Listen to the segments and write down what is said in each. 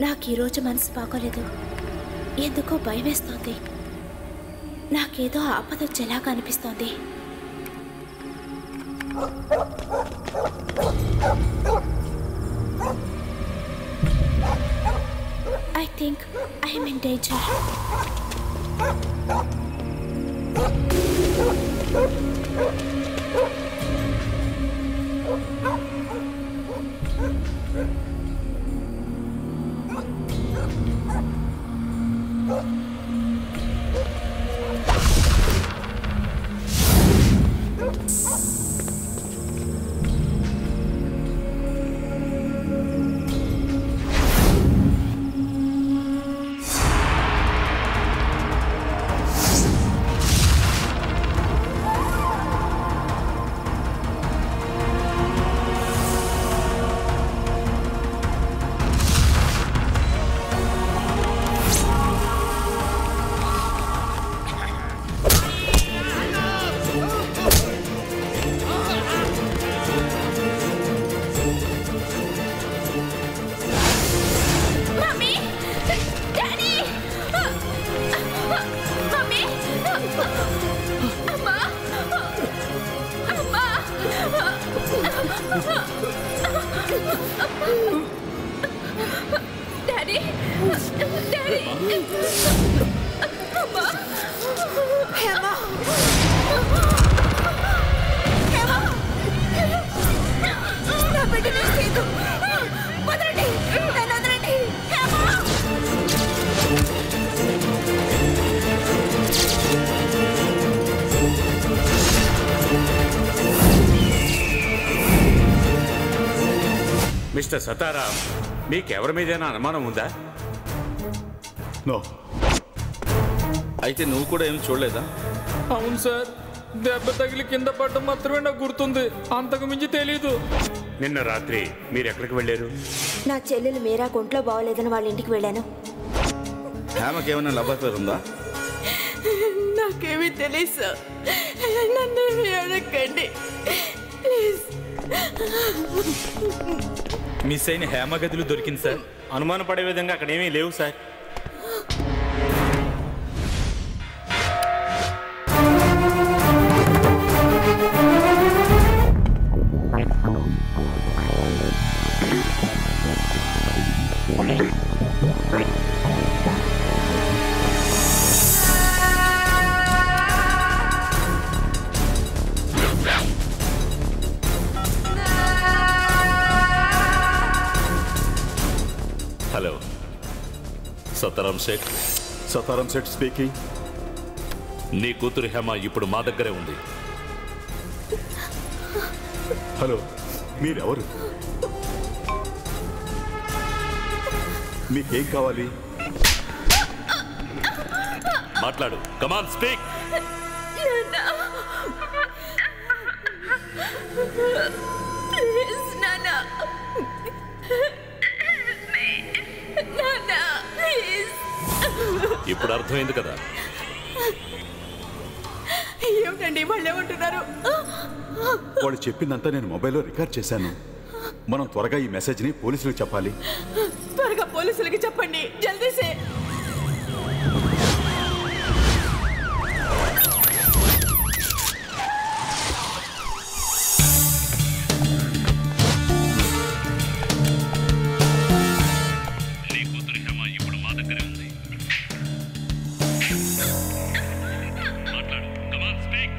నాకు ఈరోజు మనసు బాగోలేదు. ఎందుకో భయం వేస్తోంది. నాకేదో ఆపద వచ్చేలాగా అనిపిస్తోంది. I think I am in danger. Daddy, Daddy, Amma, Emma, Emma, నా బిడ్డని తీయకు, వదలండి, నన్ను వదలండి, Emma. మిస్టర్ సతారాం, మీకెవరి మీదైనా అనుమానం ఉందా? నో. అయితే నువ్వు కూడా ఏమి చూడలేదా? అవును సార్, దెబ్బ తగిలి కింద పడడం మాత్రమే నాకు గుర్తుంది, అంతకు మించి తెలీదు. నిన్న రాత్రి మీరు ఎక్కడికి వెళ్ళారు? నా చెల్లెలు మీరా ఒంట్లో బాగోలేదని వాళ్ళ ఇంటికి వెళ్ళాను. హేమకేమైనా లవ్ అఫేర్ ఉందా? నాకేమీ తెలియదు సార్, నన్ను అడగండి ప్లీజ్. మిస్ అయిన హేమ గదులు దొరికింది సార్. అనుమాన పడే విధంగా అక్కడ ఏమీ లేవు sir. Hello, Sataram Seth. Sataram Seth speaking. నీ కూతురు హేమ ఇప్పుడు మా దగ్గరే ఉంది. హలో, మీరెవరు? మీకేం కావాలి? మాట్లాడు, కమాన్ స్పీక్. ప్లీజ్ నాన్న, నాన్న ప్లీజ్. ఇప్పుడు అర్థమైంది కదా? ఏమిటండి వాళ్ళు ఏమంటున్నారు? వాళ్ళు చెప్పిందంతా నేను మొబైల్లో రికార్డ్ చేశాను. మనం త్వరగా ఈ మెసేజ్ని పోలీసులకు చెప్పాలి. త్వరగా పోలీసులకి చెప్పండి, జల్దీ సే. నీ కూతురు హేమ ఇప్పుడు మా దగ్గరే ఉంది. మాట్లాడు, కమాన్ స్పీక్.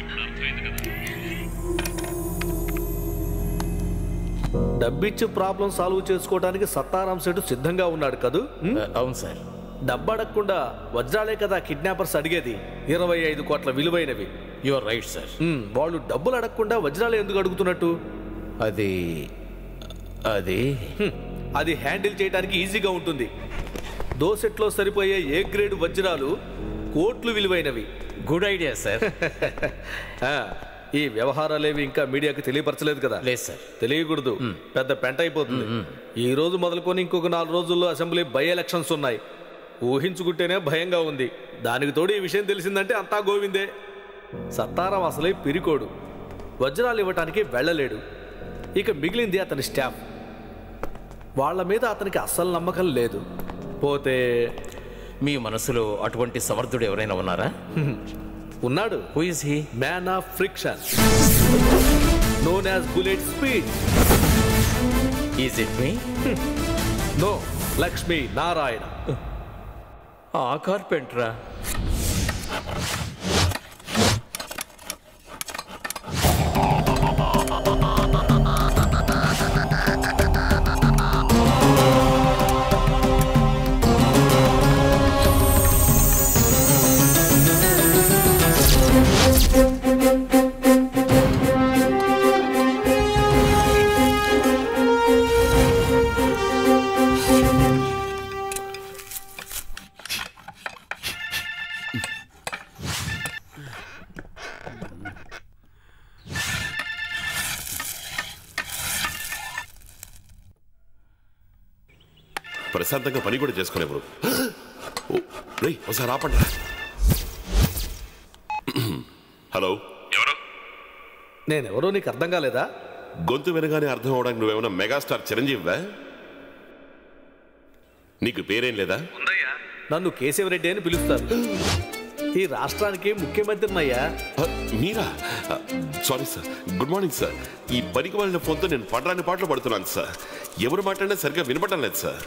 ఇప్పుడు అర్థమైంది కదా? డబ్బిచ్చి ప్రాబ్లం సాల్వ్ చేసుకోవడానికి సత్తారాం సెట్ సిద్ధంగా ఉన్నాడు కదూ? అవును సార్. డబ్బు అడగకుండా వజ్రాలే కదా కిడ్నాపర్స్ అడిగేది, 25 కోట్ల విలువైనవి. You are right sir. వాళ్ళు డబ్బులు అడగకుండా వజ్రాలు ఎందుకు అడుగుతున్నట్టు? అది అది హ్యాండిల్ చేయడానికి ఈజీగా ఉంటుంది. దోసెట్లో సరిపోయే ఏ గ్రేడ్ వజ్రాలు కోట్లు విలువైనవి. Good idea sir. ఈ వ్యవహారాలేవి ఇంకా మీడియాకి తెలియపరచలేదు కదా? లేదు సార్. తెలియకూడదు, పెద్ద పెంట అయిపోతుంది. ఈ రోజు మొదలుకొని ఇంకొక 4 రోజుల్లో అసెంబ్లీ బై ఎలక్షన్స్ ఉన్నాయి. ఊహించుకుంటేనే భయంగా ఉంది. దానికి తోడు ఈ విషయం తెలిసిందంటే అంతా గోవిందే. సత్తారాం అసలే పిరికోడు, వజ్రాలు ఇవ్వటానికి వెళ్ళలేడు. ఇక మిగిలింది అతని స్టాఫ్. వాళ్ళ మీద అతనికి అస్సలు నమ్మకం లేదు. పోతే మీ మనసులో అటువంటి సమర్థుడు ఎవరైనా ఉన్నారా? ఉన్నాడు. Who is he? Man of friction, known as bullet speed. Is it me? No, Lakshmi Narayana. ఆ కార్పెంటరా? ప్రశాంతంగా పని కూడా చేసుకునేవారు. ఒకసారి ఆపండి. హలో, ఎవరు? నేనెవరో నీకు అర్థం కాలేదా? గొంతు వినగానే అర్థం అవడానికి నువ్వేమన్నా మెగాస్టార్ చిరంజీవివా? నీకు పేరేం లేదా? నన్ను కేశవరెడ్డి అని పిలుస్తారు. ఈ రాష్ట్రానికి ముఖ్యమంత్రినయ్యా. మీరా? Sorry sir. Good morning sir. ఈ పనికి వాళ్ళ ఫోన్తో నేను పడరాని పాటలు పడుతున్నాను సార్. ఎవరు మాట్లాడినా సరిగ్గా వినపడడం లేదు సార్.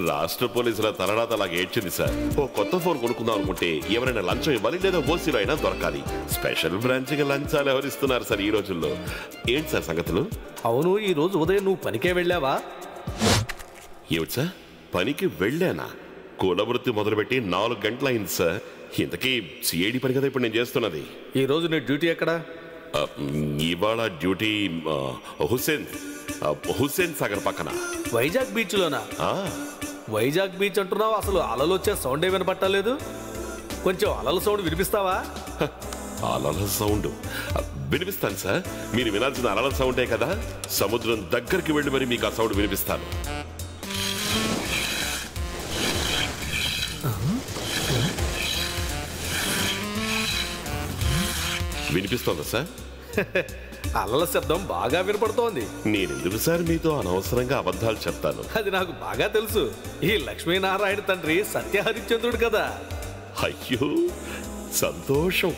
రాష్ట్ర పోలీసుల తలరాత అలాగే ఏడ్చింది సార్. ఓ కొత్త ఫోన్ కొనుక్కుందాం అనుకుంటే ఎవరైనా లంచం ఇవ్వాలి, లేదా ఓసీలో అయినా దొరకాలి. స్పెషల్ బ్రాంచ్గా లంచాలు ఎవరిస్తున్నారు సార్ ఈ రోజుల్లో. ఏంటి సార్ సంగతులు? అవును, ఈ రోజు ఉదయం నువ్వు పనికే వెళ్ళావా? ఏమిటి సార్, పనికి వెళ్ళానా? కులవృత్తి మొదలుపెట్టి 4 గంటలు అయింది సార్. ఇంతకీ సిఐడి పని కదా ఇప్పుడు నేను చేస్తున్నది. ఈ రోజు నీ డ్యూటీ ఎక్కడా? ఇవాళ డ్యూటీ హుస్సేన్ సాగర్ పక్కన వైజాగ్ బీచ్ లోనా? వైజాగ్ బీచ్ అంటున్నావు, అసలు అలలు వచ్చే సౌండే వినపట్టలేదు. కొంచెం అలల సౌండ్ వినిపిస్తావా? అలల సౌండ్ వినిపిస్తాను సార్. మీరు వినాల్సిన అలల సౌండే కదా. సముద్రం దగ్గరికి వెళ్ళి మరి మీకు ఆ సౌండ్ వినిపిస్తాను. వినిపిస్తోందా సార్? అలల శబ్దం బాగా వినపడుతోంది. నేనెందుకు సార్ మీతో అనవసరంగా అబద్ధాలు చెప్తాను? అది నాకు బాగా తెలుసు. ఈ లక్ష్మీనారాయణ తండ్రి సత్యహరిశ్చంద్రుడు కదా. అయ్యో సంతోషం.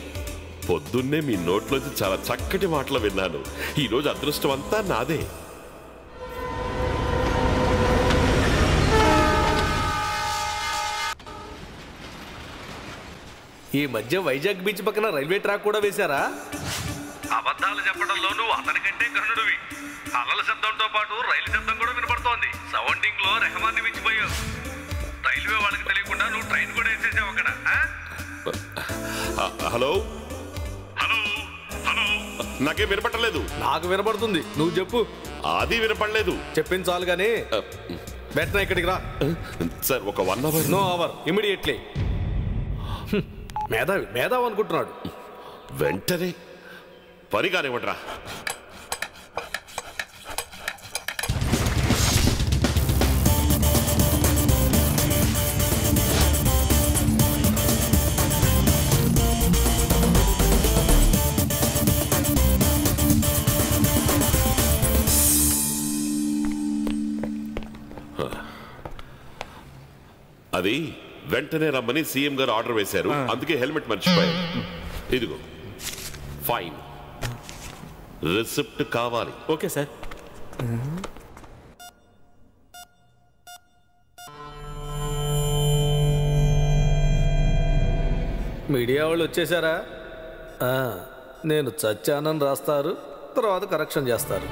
పొద్దున్నే మీ నోట్లోంచి చాలా చక్కటి మాటలు విన్నాను. ఈరోజు అదృష్టం అంతా నాదే. ఈ మధ్య వైజాగ్ బీచ్ పక్కన రైల్వే ట్రాక్ కూడా వేశారా? అబద్ధాలు చెప్పడంలో నువ్వు అతనికంటే కర్ణుడివి. అలల శబ్దంతో పాటు రైలు శబ్దం కూడా వినపడుతోంది. సౌండింగ్ లో రెహమాన్ని మించిపోయావు. రైల్వే వాళ్ళకి తెలియకుండా నువ్వు ట్రైన్ కూడా వేసేసావు అక్కడ. హలో హలో హలో, నాకేం వినపడలేదు. నాకు వినపడుతుంది, నువ్వు చెప్పు. అది వినపడలేదు. చెప్పింది చాలు గానీ వెంటనే ఇక్కడికి రా. సార్ ఒక 1 అవర్. No hour, immediately. మేధావి అనుకుంటున్నాడు. వెంటనే పని కానివ్వట్రా. అది వెంటనే రమ్మని సీఎం గారు ఆర్డర్ వేశారు. అందుకే హెల్మెట్ మర్చిపోయారు. ఇదిగో ఫైన్. రిసిప్ట్ కావాలి. Okay sir. మీడియా వాళ్ళు వచ్చేసారా? నేను చచ్చానని రాస్తారు, తర్వాత కరెక్షన్ చేస్తారు.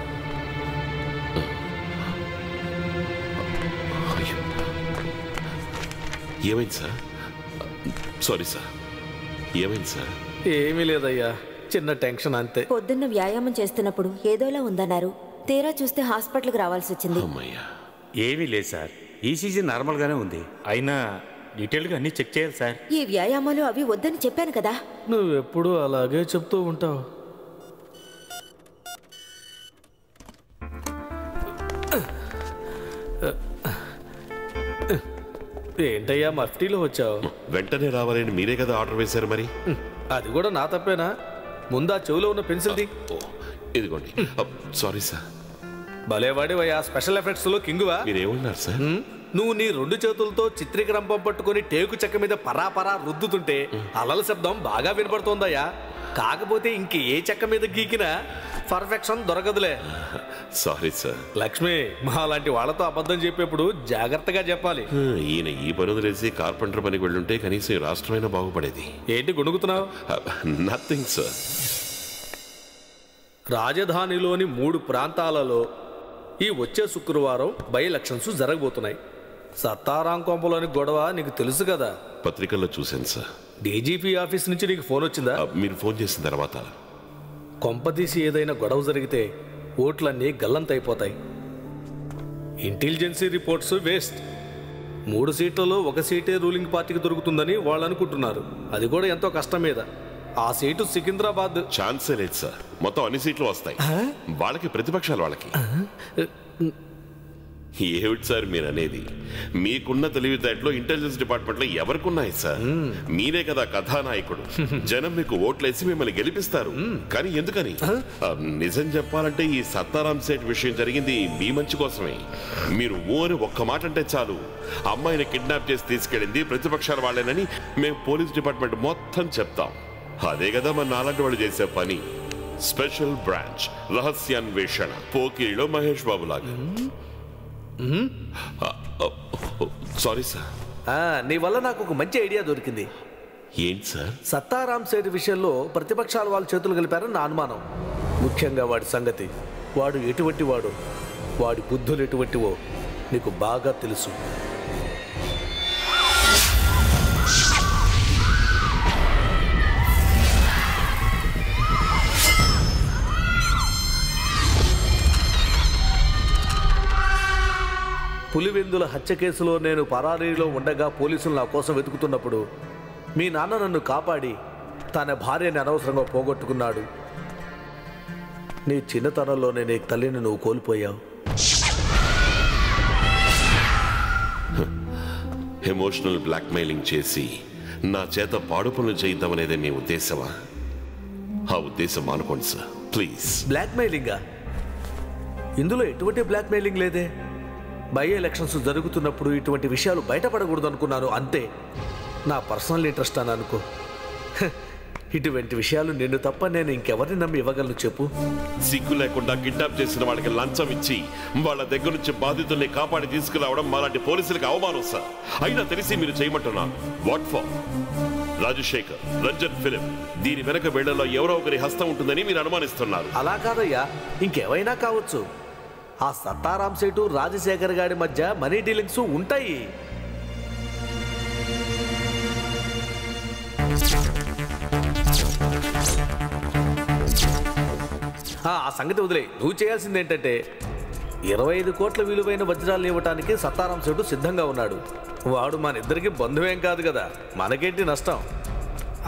ఏమైంది సార్? సారీ సార్, ఏమైంది సార్? ఏమీ లేదయ్యా, చిన్న టెన్షన్ అంతే. పొద్దున్న వ్యాయామం చేస్తున్నప్పుడు ఏదోలా ఉందన్నారు. తీరా చూస్తే హాస్పిటల్కి రావాల్సి వచ్చింది. ఏమీ లేదు సార్, ఈసీజీ నార్మల్గానే ఉంది. అయినా డీటెయిల్గా అన్నీ చెక్ చేయాలి సార్. ఈ వ్యాయామాలు అవి వద్దని చెప్పాను కదా. నువ్వెప్పుడు అలాగే చెప్తూ ఉంటావు. ఏంటయ్యా మఫ్టీలో వచ్చావు? వెంటనే రావాలని మీరే కదా ఆర్డర్ వేశారు. మరి అది కూడా నా తప్పేనా? ముందా చెవిలో ఉన్న పెన్సిల్ది. ఇదిగోండి. Sorry sir. భలేవాడివయ్యా, స్పెషల్ ఎఫెక్ట్స్లో కింగువా. మీరేమన్నారు సార్? నువ్వు నీ 2 చేతులతో చిత్రీకరంపం పట్టుకుని టేకు చెక్క మీద పరాపరా రుద్దుతుంటే అలల శబ్దం బాగా వినపడుతోందయ్యా. కాకపోతే ఇంక ఏ చెక్క మీద గీకినా పర్ఫెక్షన్ దొరకదులే. Sorry sir. లక్ష్మి, మా లాంటి వాళ్ళతో అబద్ధం చెప్పేప్పుడు జాగ్రత్తగా చెప్పాలి. ఈయన ఈ పని వదిలేసి కార్పెంటర్ పనికి వెళ్ళుంటే కనీసం రాష్ట్రమైనా బాగుపడేది. ఏంటి గుణుగుతున్నావు? Nothing sir. రాజధానిలోని 3 ప్రాంతాలలో ఈ వచ్చే శుక్రవారం బై ఎలక్షన్స్ జరగబోతున్నాయి. సత్తారాం కొంపలోని గొడవ నీకు తెలుసు కదా. పత్రికల్లో చూశాను సార్. డీజీపీ ఆఫీస్ నుంచి నీకు ఫోన్ వచ్చిందా? మీరు ఫోన్ చేసిన తర్వాత కొంపదీసి ఏదైనా గొడవ జరిగితే ఓట్లన్నీ గల్లంతైపోతాయి. ఇంటెలిజెన్సీ రిపోర్ట్స్ వేస్ట్. 3 సీట్లలో 1 సీటే రూలింగ్ పార్టీకి దొరుకుతుందని వాళ్ళు అనుకుంటున్నారు. అది కూడా ఎంతో కష్టం మీద. ఆ సీటు సికింద్రాబాద్. ఛాన్సే లేదు సార్. మొత్తం అన్ని సీట్లు వస్తాయి వాళ్ళకి, ప్రతిపక్షాలు వాళ్ళకి. ఏమిటి సార్ మీరు అనేది? మీకున్న తెలివితేటలో ఇంటెలిజెన్స్ డిపార్ట్మెంట్లో ఎవరికున్నాయి సార్? మీరే కదా కథానాయకుడు. జనం మీకు ఓట్లేసి మిమ్మల్ని గెలిపిస్తారు. కానీ ఎందుకని? నిజం చెప్పాలంటే ఈ సత్తారాం సేట్ విషయం జరిగింది మీ మంచి కోసమే. మీరు ఊరి ఒక్క మాట అంటే చాలు, అమ్మాయిని కిడ్నాప్ చేసి తీసుకెళ్ళింది ప్రతిపక్షాల వాళ్ళేనని మేము పోలీస్ డిపార్ట్మెంట్ మొత్తం చెప్తాం. అదే కదా మన నాలాంటి వాళ్ళు చేసే పని. స్పెషల్ బ్రాంచ్, రహస్యాన్వేషణ, పోకిరిలో మహేష్ బాబు లాగా. Sorry sir. నీ వల్ల నాకు ఒక మంచి ఐడియా దొరికింది. ఏంటి సార్? సత్తారాం సేట్ విషయంలో ప్రతిపక్షాల వాళ్ళు చేతులు కలిపారని నా అనుమానం. ముఖ్యంగా వాడి సంగతి. వాడు ఎటువంటి వాడు, వాడి బుద్ధులు ఎటువంటివో నీకు బాగా తెలుసు. పులివెందుల హత్య కేసులో నేను పరారీలో ఉండగా పోలీసులు నా కోసం వెతుకుతున్నప్పుడు మీ నాన్న నన్ను కాపాడి తన భార్యని అనవసరంగా పోగొట్టుకున్నాడు. నీ చిన్నతనంలోనే నీ తల్లిని నువ్వు కోల్పోయావు. ఎమోషనల్ బ్లాక్మెయిలింగ్ చేసి నా చేత పాడు పనులు చేయిద్దామనేదే మీ ఉద్దేశమా? ఆ ఉద్దేశం మానుకోండి సార్ ప్లీజ్. బ్లాక్మెయిలింగా? ఇందులో ఎటువంటి బ్లాక్మెయిలింగ్ లేదే. బై ఎలక్షన్స్ జరుగుతున్నప్పుడు ఇటువంటి విషయాలు బయటపడకూడదు అనుకున్నాను అంతే. నా పర్సనల్ ఇంట్రెస్ట్ అని అనుకో. ఇటువంటి విషయాలు నిన్ను తప్ప నేను ఇంకెవరిని నమ్మి ఇవ్వగలను చెప్పు? సిగ్గు లేకుండా కిడ్నాప్ చేసిన వాళ్ళకి లంచం ఇచ్చి వాళ్ళ దగ్గర నుంచి బాధితుల్ని కాపాడి తీసుకురావడం మాలాంటి పోలీసులకు అవమానం సార్. అయినా తెలిసి మీరు చేయమంటున్నాను. What for? Rajasekhar, Ranjan film, దీని వెనక వేళ్లలో ఎవరో ఒకరి హస్తం ఉంటుందని మీరు అనుమానిస్తున్నారు. అలా కాదయ్యా, ఇంకేమైనా కావచ్చు. ఆ సత్తారాం సేటు రాజశేఖర్ గారి మధ్య మనీ డీలింగ్స్ ఉంటాయి. ఆ సంగతి వదిలే. నువ్వు చేయాల్సింది ఏంటంటే 25 కోట్ల విలువైన వజ్రాలు ఇవ్వటానికి సత్తారాం సేటు సిద్ధంగా ఉన్నాడు. వాడు మన ఇద్దరికి బంధువేం కాదు కదా, మనకేంటి నష్టం?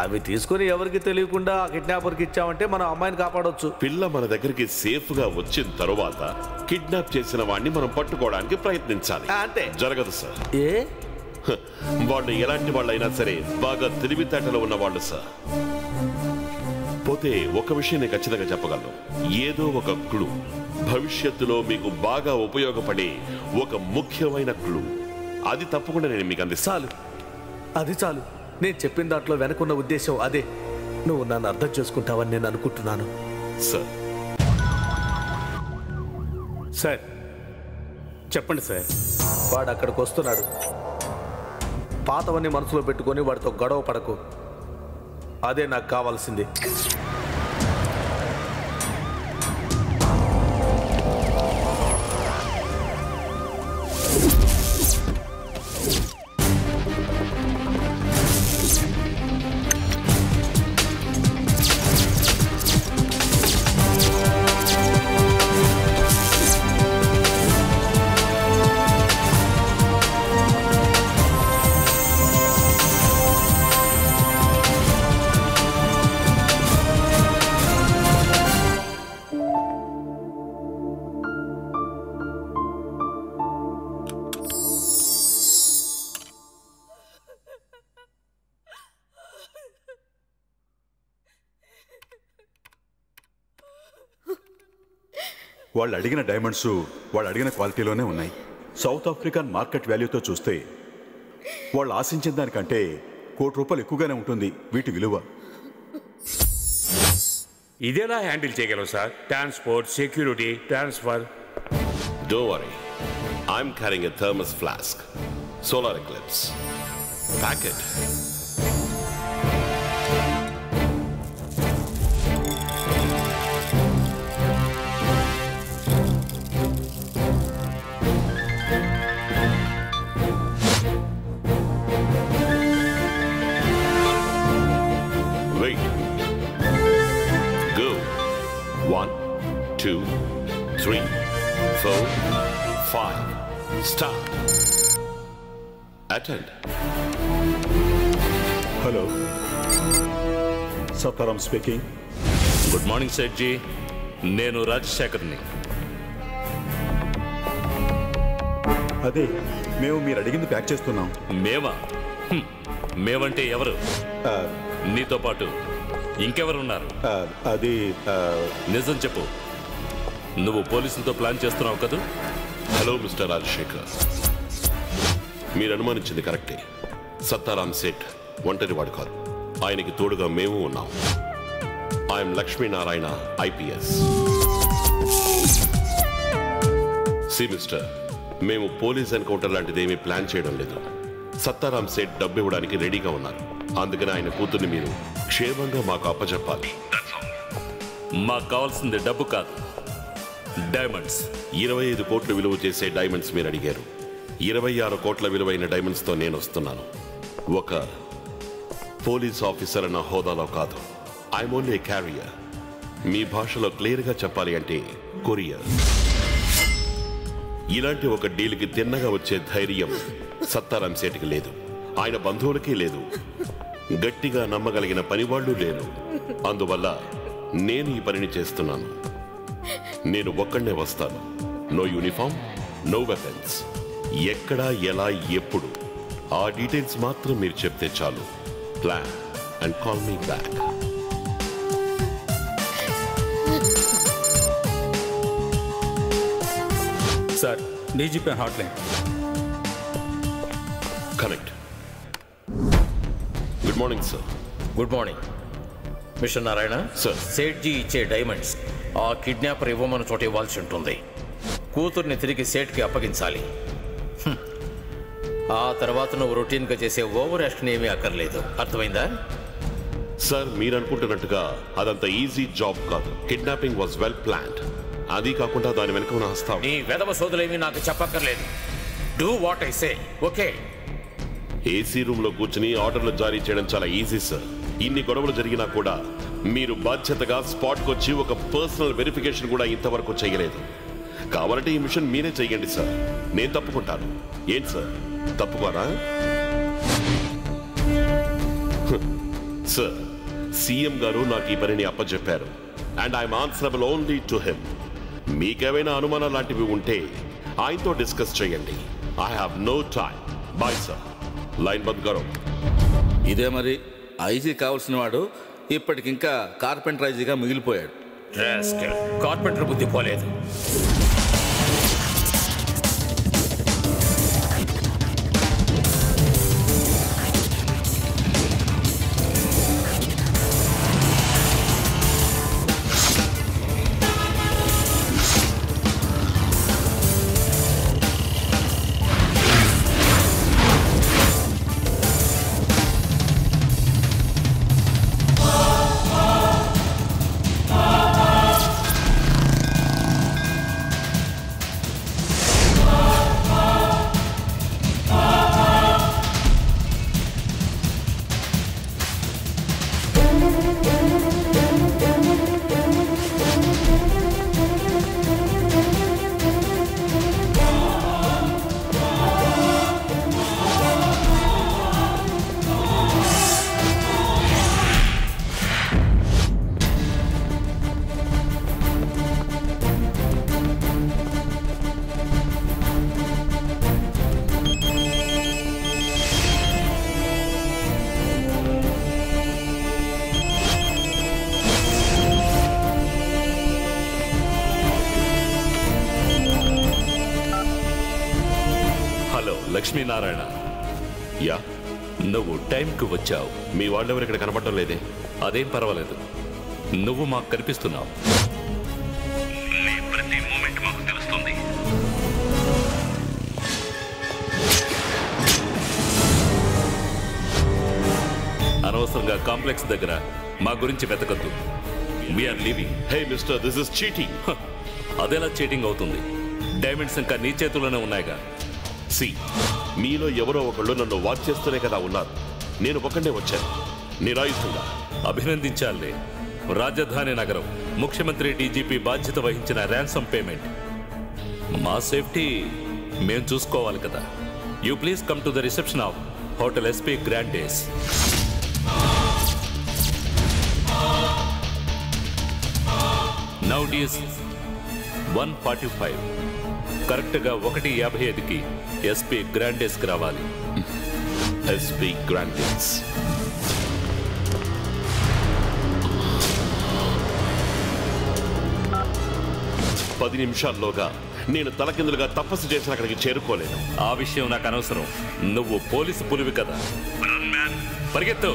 అవి తీసుకుని ఎవరికి తెలియకుండా ఆ కిడ్నాపర్కి ఇచ్చామంటే మనం అమ్మాయిని కాపాడవచ్చు. పిల్ల మన దగ్గరికి సేఫ్ గా వచ్చిన తరువాత కిడ్నాప్ చేసిన వాడిని మనం పట్టుకోవడానికి ప్రయత్నించాలి. అంతే. జరగదు సార్. ఏ? వాళ్ళు ఎలాంటి వాళ్ళైనా సరే బాగా తెలివితేటలో ఉన్న వాళ్ళు సార్. పోతే ఒక విషయం నేను ఖచ్చితంగా చెప్పగలను. ఏదో ఒక క్లూ, భవిష్యత్తులో మీకు బాగా ఉపయోగపడే ఒక ముఖ్యమైన క్లూ, అది తప్పకుండా నేను మీకు అందిస్తాను. అది చాలు. నేను చెప్పిన దాంట్లో వెనకున్న ఉద్దేశం అదే. నువ్వు నన్ను అర్థం చేసుకుంటావని నేను అనుకుంటున్నాను. సార్ సార్ చెప్పండి సార్. వాడు అక్కడికి వస్తున్నాడు. పాతవన్నీ మనసులో పెట్టుకొని వాడితో గొడవ పడకు. అదే నాకు కావాల్సింది. వాళ్ళు అడిగిన డైమండ్స్ వాళ్ళు అడిగిన క్వాలిటీలోనే ఉన్నాయి. సౌత్ ఆఫ్రికన్ మార్కెట్ వాల్యూతో చూస్తే వాళ్ళు ఆశించిన దానికంటే ₹1,00,00,000 ఎక్కువగానే ఉంటుంది వీటి విలువ. ఇదేలా హ్యాండిల్ చేయగలవు sir? Transport, security, transfer. Don't worry. I'm carrying a thermos flask. Solar eclipse. Pack it. Wait. Go. 1, 2, 3, 4, 5. Start. Attend. Hello, Sattaram speaking. Good morning Sethji, నేను రాజశేఖర్ని. అదే మేము మీరు అడిగింది ప్యాక్ చేస్తున్నాం. మేమా? మేమంటే ఎవరు? నీతో పాటు ఇంకెవరున్నారు? అది నిజం చెప్పు, నువ్వు పోలీసులతో ప్లాన్ చేస్తున్నావు కదా? హలో మిస్టర్ రాజశేఖర్, మీరు అనుమానించింది కరెక్టే. సత్తారాం సేట్ ఒంటరి వాడు కాదు, ఆయనకి తోడుగా మేము ఉన్నాం. I'm Lakshminarayana IPS. See mister, మేము పోలీస్ ఎన్కౌంటర్ లాంటిదేమీ ప్లాన్ చేయడం లేదు. సత్తారాం సేట్ డబ్బు ఇవ్వడానికి రెడీగా ఉన్నారు. అందుకని ఆయన కూతుర్ని మీరు క్షేమంగా మాకు అప్పచెప్పాలి. మాకు కావాల్సింది డబ్బు కాదు, డైమండ్స్. 25 కోట్లు విలువ చేసే డైమండ్స్ మీరు అడిగారు. 26 కోట్ల విలువైన డైమండ్స్తో నేను వస్తున్నాను. ఒక పోలీస్ ఆఫీసర్ అన్న హోదాలో కాదు. I'm only a carrier. మీ భాషలో క్లియర్గా చెప్పాలి అంటే కొరియర్. ఇలాంటి ఒక డీల్కి తిన్నగా వచ్చే ధైర్యం సత్తారాం సేట్కి లేదు, ఆయన బంధువులకి లేదు, గట్టిగా నమ్మగలిగిన పనివాళ్లు లేరు. అందువల్ల నేను ఈ పనిని చేస్తున్నాను. నేను ఒక్కడనే వస్తాను. No uniform, no weapons. ఎక్కడ, ఎలా, ఎప్పుడు ఆ డీటెయిల్స్ మాత్రం మీరు చెప్తే చాలు. Plan and call me back. Sir, DGP hotline. Connect. Good morning sir. Good morning mister Narayana. Sir. Sethji ఇచ్చే డైమండ్స్ ఆ కిడ్నాపర్ ఇవ్వమన్న చోట ఇవ్వాల్సి ఉంటుంది. కూతుర్ని తిరిగి సేట్కి అప్పగించాలి. ఆ తర్వాత నువ్వు రొటీన్గా చేసే ఓవర్ యాక్షన్ ఏమీ అక్కర్లేదు. అర్థమైందా? సార్, మీరు అనుకుంటున్నట్టుగా అదంత ఈజీ జాబ్ కాదు. Kidnapping was well planned. అది కాకుండా దాని వెనుక ఉన్న హస్తం. నీ వెధవ సోదులేమీ నాకు చెప్పక్కర్లేదు. Do what I say, okay? AC room లో కూర్చుని ఆర్డర్లు జారీ చేయడం చాలా ఈజీ సార్. ఇన్ని గొడవలు జరిగినా కూడా మీరు బాధ్యతగా స్పాట్కి వచ్చి ఒక పర్సనల్ వెరిఫికేషన్ కూడా ఇంతవరకు చేయలేదు. కావాలంటే ఈ మిషన్ మీరే చేయండి సార్, నేను తప్పుకుంటాను. ఏంటి సార్, తప్పుకోరా? సార్, సీఎం గారు నాకు ఈ పనిని అప్పచెప్పారు and I'm answerable only to him. మీకేమైనా అనుమానాలు లాంటివి ఉంటే ఆయనతో డిస్కస్ చేయండి. I have no time. Bye sir. Line బంద్ గారు. ఇదే మరి ఐజీ కావాల్సిన వాడు ఇప్పటికింకా కార్పెంటర్ ఐజీగా మిగిలిపోయాడు. కార్పెంటర్ బుద్ధి పోలేదు. లక్ష్మీనారాయణ, యా, నువ్వు టైంకి వచ్చావు. మీ వాళ్ళెవరు ఇక్కడ కనపడటం లేదే? అదేం పర్వాలేదు, నువ్వు మాకు కనిపిస్తున్నావు. నీ ప్రతి మూమెంట్ మాకు తెలుస్తుంది. అనవసరంగా కాంప్లెక్స్ దగ్గర మా గురించి వెతకద్దు. We're leaving. Hey mister, this is cheating. అదెలా చీటింగ్ అవుతుంది? డైమండ్స్ ఇంకా నీ చేతుల్లోనే ఉన్నాయిగా. సి, మీలో ఎవరో ఒకళ్ళు నన్ను వాచ్ చేస్తూనే కదా ఉన్నారు. నేను ఒకనే వచ్చాను నిరాయుధంగా. అభినందించాలే. రాజధాని నగరం ముఖ్యమంత్రి డీజీపీ బాధ్యత వహించిన ర్యాన్సమ్ పేమెంట్. మా సేఫ్టీ మేము చూసుకోవాలి కదా. You please come to the reception of hotel SP grand days. Now it is 1:45. కరెక్ట్గా 1:55కి ఎస్పీ గ్రాండ్ డేస్కి రావాలి. SP grand days. పది నిమిషాల్లోగా నేను తలకిందులుగా తపస్సు చేసిన అక్కడికి చేరుకోలేను. ఆ విషయం నాకు అనవసరం. నువ్వు పోలీసు పులివి కదా. పరిగెత్తు.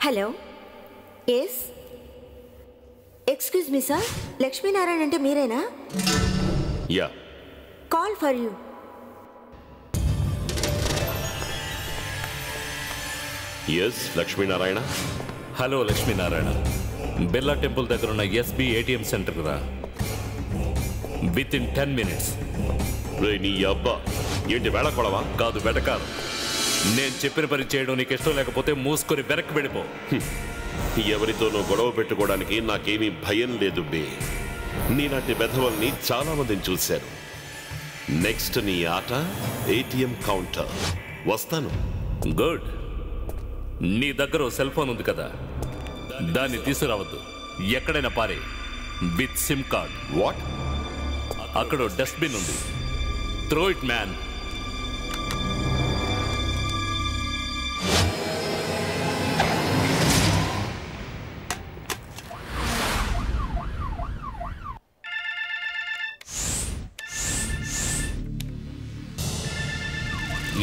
Hello, yes, excuse me sir, Lakshminarayana అంటే మీరేనా? Yeah. Call for you. Yes, Lakshminarayana. Hello Lakshminarayana, Birla temple దగ్గర ఉన్న ఎస్బీ ఏటీఎం సెంటర్కి రా. Within 10 minutes. నీ అబ్బా, ఏంటి వేళ కొడవా? కాదు, వెటకారం. నేను చెప్పిన పని చేయడం నీకు ఇష్టం లేకపోతే మూసుకొని వెనక్కి వెళ్ళిపో. ఎవరితోనో గొడవ పెట్టుకోవడానికి నాకేమీ భయం లేదు బే. నీలాంటి బెధవల్ని చాలా మందిని చూశాను. నెక్స్ట్ నీ ఆట ఏటీఎం కౌంటర్. వస్తాను. గుడ్. నీ దగ్గర సెల్ ఫోన్ ఉంది కదా, దాన్ని తీసుకురావద్దు. ఎక్కడైనా పారే. With SIM card. వాట్? అక్కడ డస్ట్బిన్ ఉంది. Throw it man.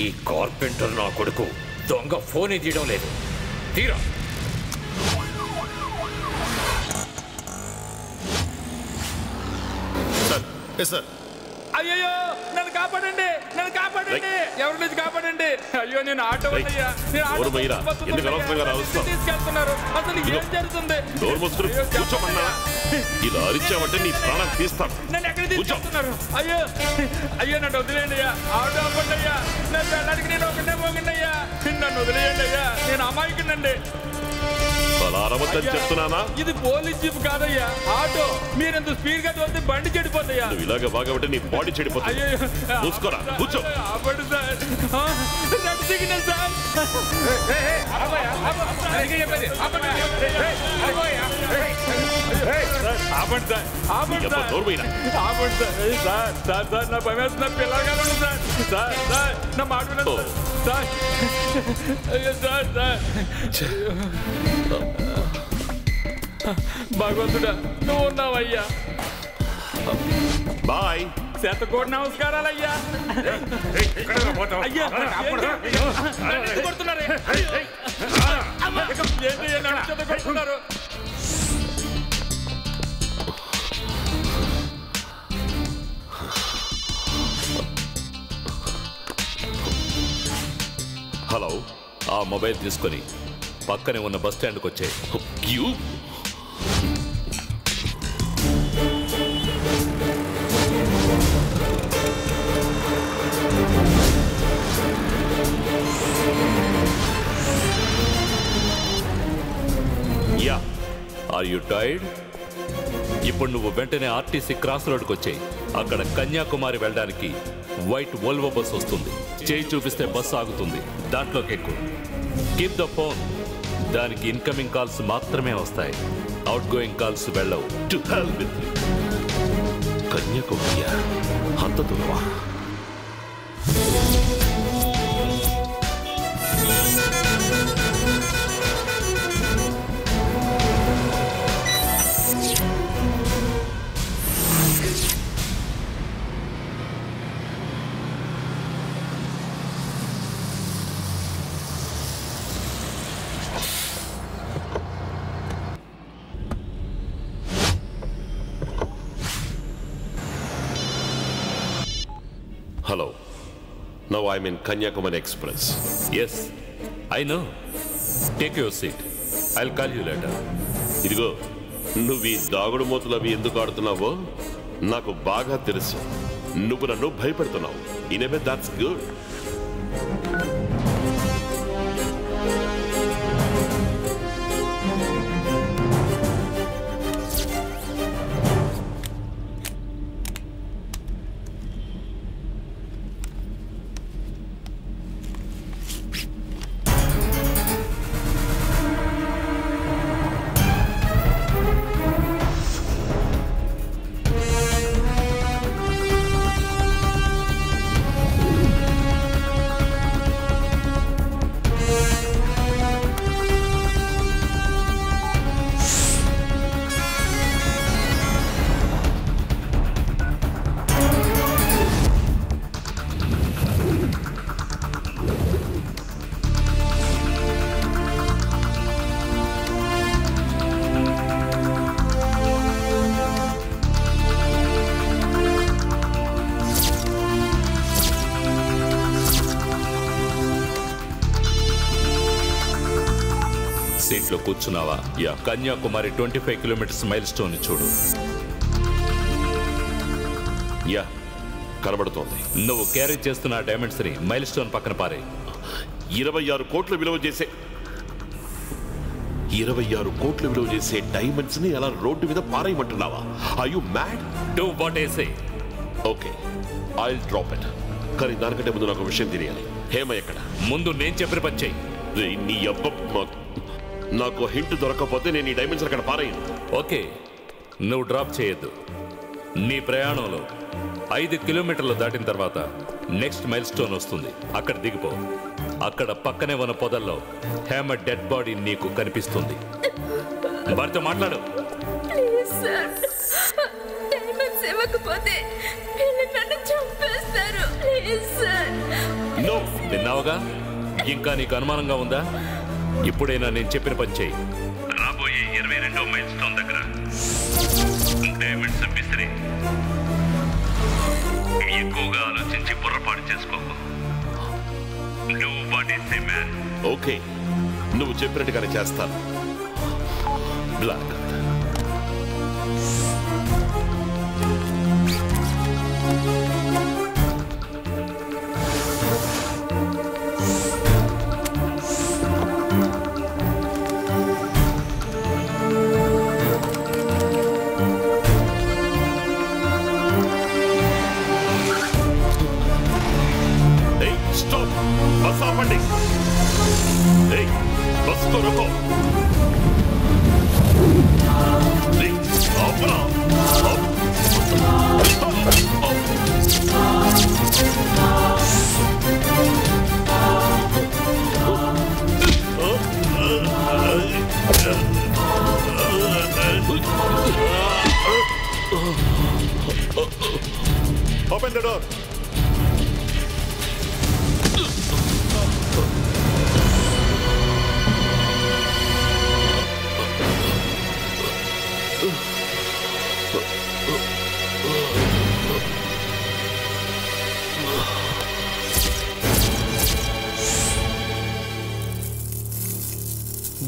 ఈ కార్పెంటర్ నా కొడుకు దొంగ ఫోన్ తీయడం లేదు. తీరా. సార్, అయ్యో నన్ను కాపాడండి, నన్ను కాపాడండి, ఎవరి నుంచి కాపాడండి. అయ్యో నేను ఆటో అయ్యా, తీసుకెళ్తున్నారు. అసలు ఏం జరుగుతుంది? ఇలా అరిచావంటే నీ ప్రాణం తీస్తాను. నన్ను ఎక్కడ తీసుకెళ్తున్నారు? అయ్యో అయ్యో, నన్ను వదిలేయండి అయ్యా, ఆటో అవ్వండి అయ్యా. నన్ను వెళ్ళడానికి నేను ఒకటే పోకండి అయ్యా, నన్ను వదిలేయండి అయ్యా, నేను అమాయకునండి. చెప్తున్నానా? ఇది పోలీస్ జీప్ కాదయ్యా, ఆటో. మీరెంత స్పీడ్ గా తోలితే బండి చెడిపోతాయా? నువ్వు ఇలాగే బాగా నీ బాడీ చెడిపోతుంది. చూసుకోరా, కూర్చో. అవ్వండి sir, red signal sir. Sir నా భయం వేస్తున్న పిల్లగాలను సార్. సార్ సార్ నా మాట వినండి సార్. అయ్యో సార్ సార్, భగవంతుడా నువ్వు ఉన్నావయ్యా. బాయ్. శతకోటి నమస్కారాలు అయ్యా. అయ్యా కొడుతున్నారే, కొడుతున్నారు. హలో, ఆ మొబైల్ తీసుకొని పక్కనే ఉన్న బస్ స్టాండ్కి వచ్చాయి. Yeah, are you tired? ఇప్పుడు నువ్వు వెంటనే ఆర్టీసీ క్రాస్ రోడ్కి వచ్చాయి. అక్కడ కన్యాకుమారి వెళ్ళడానికి వైట్ వోల్వో బస్ వస్తుంది. చేయి చూపిస్తే బస్సు ఆగుతుంది, దాంట్లోకి ఎక్కువ. Keep the phone. దానికి ఇన్కమింగ్ కాల్స్ మాత్రమే వస్తాయి, అవుట్ గోయింగ్ కాల్స్ వెళ్ళవు. టు హెల్ విత్ కన్యాకుమారి అంత దూరమా? Hello. Now I'm in Kanyakumari Express. Yes, I know. Take your seat. I'll call you later. ఇదిగో, నువ్వు ఈ దాగుడు మూతలు అవి ఎందుకు ఆడుతున్నావో నాకు బాగా తెలుసు. నువ్వు నన్ను భయపెడుతున్నావు. In a way that's good. సీట్లో కూర్చున్నావా? Yeah. Kanyakumari 25 kilometres milestone చూడు. యా, కనబడుతోంది. నువ్వు క్యారీ చేస్తున్న డైమండ్స్ ని మైల్ స్టోన్ పక్కన పారే. 26 కోట్ల విలువ చేసే డైమండ్స్ ని అలా రోడ్డు మీద పారేయమంటున్నావా? Are you mad? Do what I say. Okay, I will drop it. కానీ దానికంటే ముందు నాకు విషయం తెలియాలి. హేమ ఎక్కడ? ముందు నేను చెప్పిన పని చెయ్యి. నీ అబ్బ, నాకు హింట్ దొరకకపోతే నేను ఈ డైమండ్స్ అక్కడ పారేయను. ఓకే, నువ్వు డ్రాప్ చేయొద్దు. నీ ప్రయాణంలో 5 కిలోమీటర్లు దాటిన తర్వాత నెక్స్ట్ మైల్ స్టోన్ వస్తుంది. అక్కడ దిగిపో. అక్కడ పక్కనే ఉన్న పొదల్లో హేమ డెడ్ బాడీ నీకు కనిపిస్తుంది. వారితో మాట్లాడు. విన్నావుగా? ఇంకా నీకు అనుమానంగా ఉందా? ఇప్పుడైనా నేను చెప్పిన పని చేయి. రాబోయే 22వ మైల్ స్టోన్ దగ్గర డైమండ్స్ మిస్త్రీ. ఎక్కువగా ఆలోచించి పొరపాటు చేసుకోకు. నువ్వు what is a man. Okay, నువ్వు చెప్పినట్టుగానే చేస్తాను. బ్లాక్ बस को रुको। Open the door.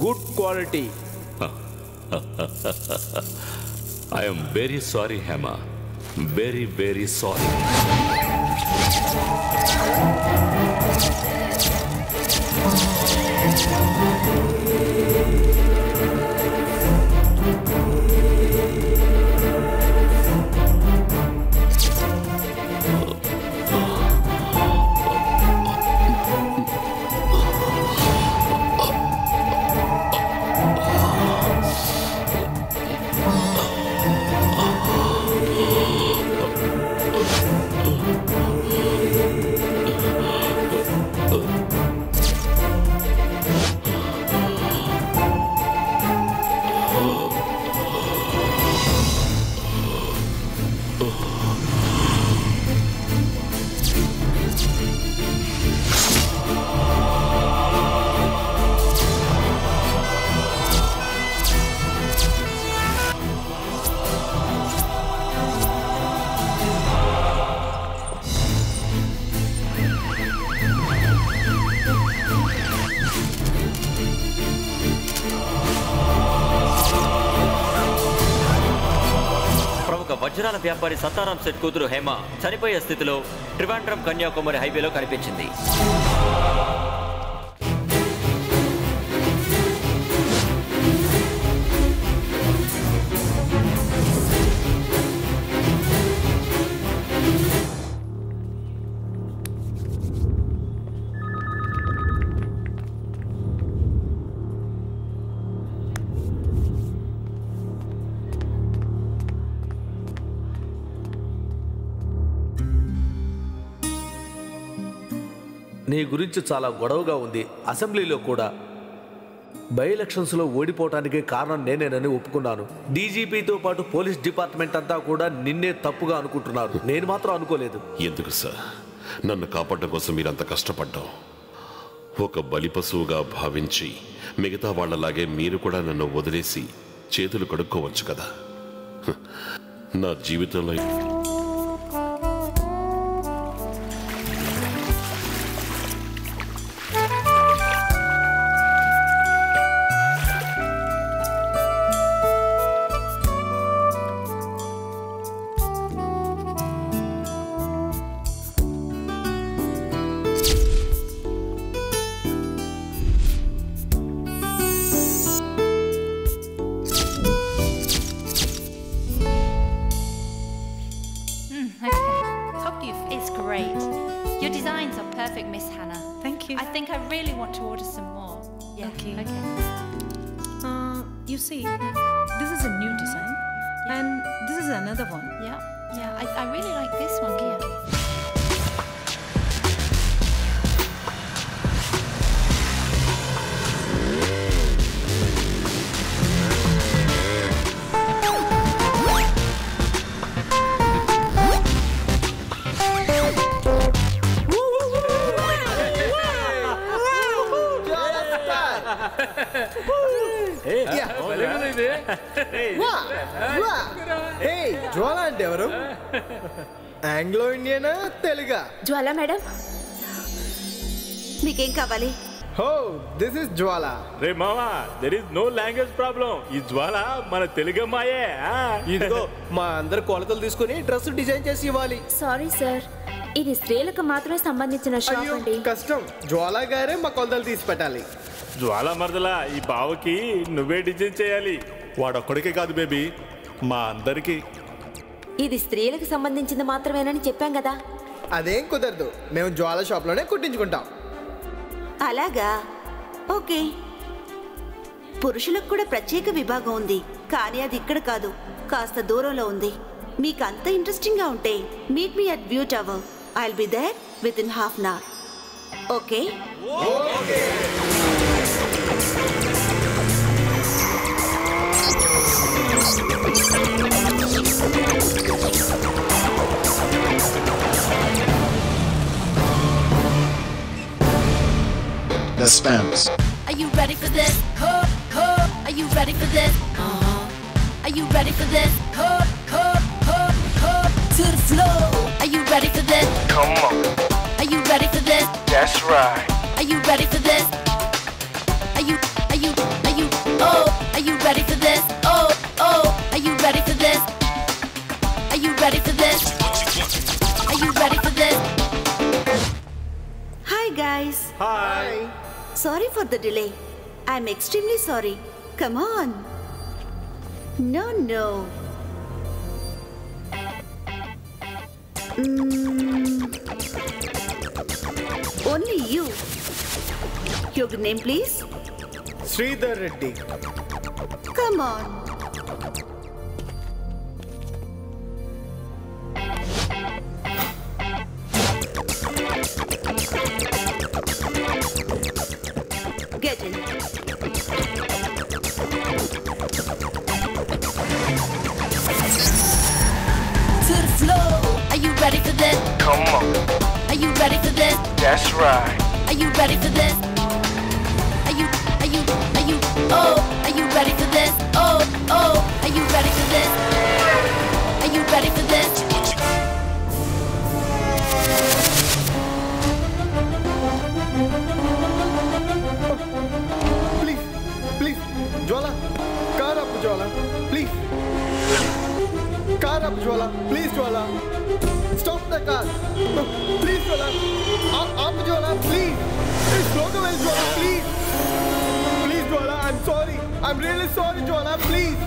Good quality. I am very sorry, Hema. Very, very sorry. వజ్రాల వ్యాపారి సత్తారాం సెట్ కూతురు హేమ చనిపోయే స్థితిలో ట్రివాండ్రం కన్యాకుమారి హైవేలో కనిపించింది. నీ గురించి చాలా గొడవగా ఉంది. అసెంబ్లీలో కూడా బై ఎలక్షన్స్లో ఓడిపోవటానికి కారణం నేనేనని ఒప్పుకున్నాను. డీజీపీతో పాటు పోలీస్ డిపార్ట్మెంట్ అంతా కూడా నిన్నే తప్పుగా అనుకుంటున్నారు. నేను మాత్రం అనుకోలేదు. ఎందుకు సార్ నన్ను కాపాడడం కోసం మీరంత కష్టపడ్డాం? ఒక బలిపశువుగా భావించి మిగతా వాళ్ళలాగే మీరు కూడా నన్ను వదిలేసి చేతులు కడుక్కోవచ్చు కదా. నా జీవితంలో You see, this is a new design, and this is another one. I really like this one here. జ్వాల అంటే ఎవరు? ఆంగ్లో ఇండియనా తెలుగా? జ్వాల మేడం, మీకేం కావాలి? హో, దిస్ ఇస్ జ్వాల. రే మామా, there is no language problem. ఈ జ్వాల మన తెలుగమ్మాయే. ఇదిగో మా అందరు కొలతలు తీసుకుని డ్రెస్ డిజైన్ చేసి ఇవ్వాలి. సారీ సార్, ఇది స్త్రీలకు మాత్రమే సంబంధించిన షాప్ అండి. కష్టం, జ్వాల గారే మా కొలతలు తీసి పెట్టాలి. జ్వాల మరదలా, ఈ బావకి నువ్వే డిజైన్ చేయాలి. వాడొక్కడికే కాదు బేబీ, మా అందరికీ. ఇది స్త్రీలకు సంబంధించింది మాత్రమేనని చెప్పాం కదా. అదేం కుదరదు, మేము జ్వాల షాప్లోనే కుట్టించుకుంటాం. అలాగా, ఓకే. పురుషులకు కూడా ప్రత్యేక విభాగం ఉంది, కానీ అది ఇక్కడ కాదు, కాస్త దూరంలో ఉంది. మీకు అంత ఇంట్రెస్టింగ్గా ఉంటే meet me at view tower. I will be there within half an hour. Okay? suspense. Are you ready for this? Are you ready for this? Are you ready for this? To the floor. Are you ready for this? Come on. Are you ready for this? That's right. Are you ready for this? Are you, oh, are you ready for this? Oh, are you ready for this? Are you ready for this? Are you ready for this? Hi guys. Hi. Sorry for the delay. I'm extremely sorry. Come on. No. Only you. Your good name, please? Sridhar Reddy. Come on. Get in. To the floor. Are you ready for this? Come on. Are you ready for this? That's right. Are you ready for this? Are you, oh, are you ready for this? Oh, are you ready for this? Are you ready for this? Please, Jwala, car up, Jwala, please. Car up, Jwala, please, Jwala. Stop the car. Please, Jwala. Up, Jwala, please. It's broken away, Jwala, please. Please, Jwala, I'm sorry. I'm really sorry, Jwala, please.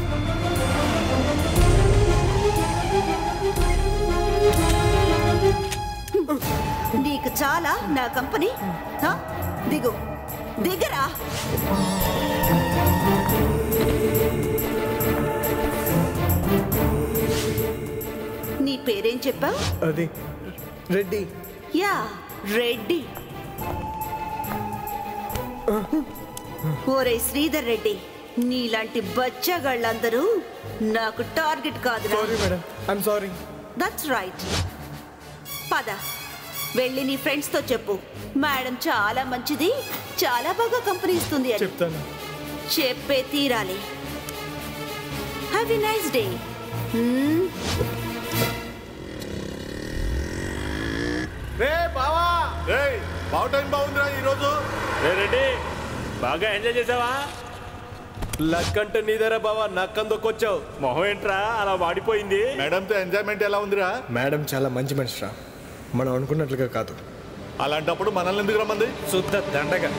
నీకు చాలా నా company దిగరా. నీ పేరేం చెప్పావు? అది Reddy. Yeah, Reddy. ఓరే శ్రీధర్ రెడ్డి, నీలాంటి బచ్చగాళ్ళందరూ నాకు టార్గెట్ కాదు. Sorry madam, I'm sorry. That's right. పద, వెళ్ళి నీ ఫ్రెండ్స్ తో చెప్పు, మేడం చాలా మంచిది, చాలా బాగా కంపెనీ ఇస్తుంది అని. చెప్తాను. చెప్పే తీరాలి. Have a nice day. రే బావా, రే బావ టైం బాగుందిరా ఈరోజు. రే రెడ్డి, బాగా ఎంజాయ్ చేసావా? లక్ అంటే నీదరా బావా, నక్కందొక్కొచ్చావు. మొహం ఏంట్రా అలా వాడిపోయింది? మేడంతో ఎంజాయ్మెంట్ ఎలా ఉందిరా? మేడం చాలా మంచి మనిషిరా, మనం అనుకున్నట్లుగా కాదు. అలాంటప్పుడు మనల్ని ఎందుకు రమ్మంది? శుద్ధ దండగా.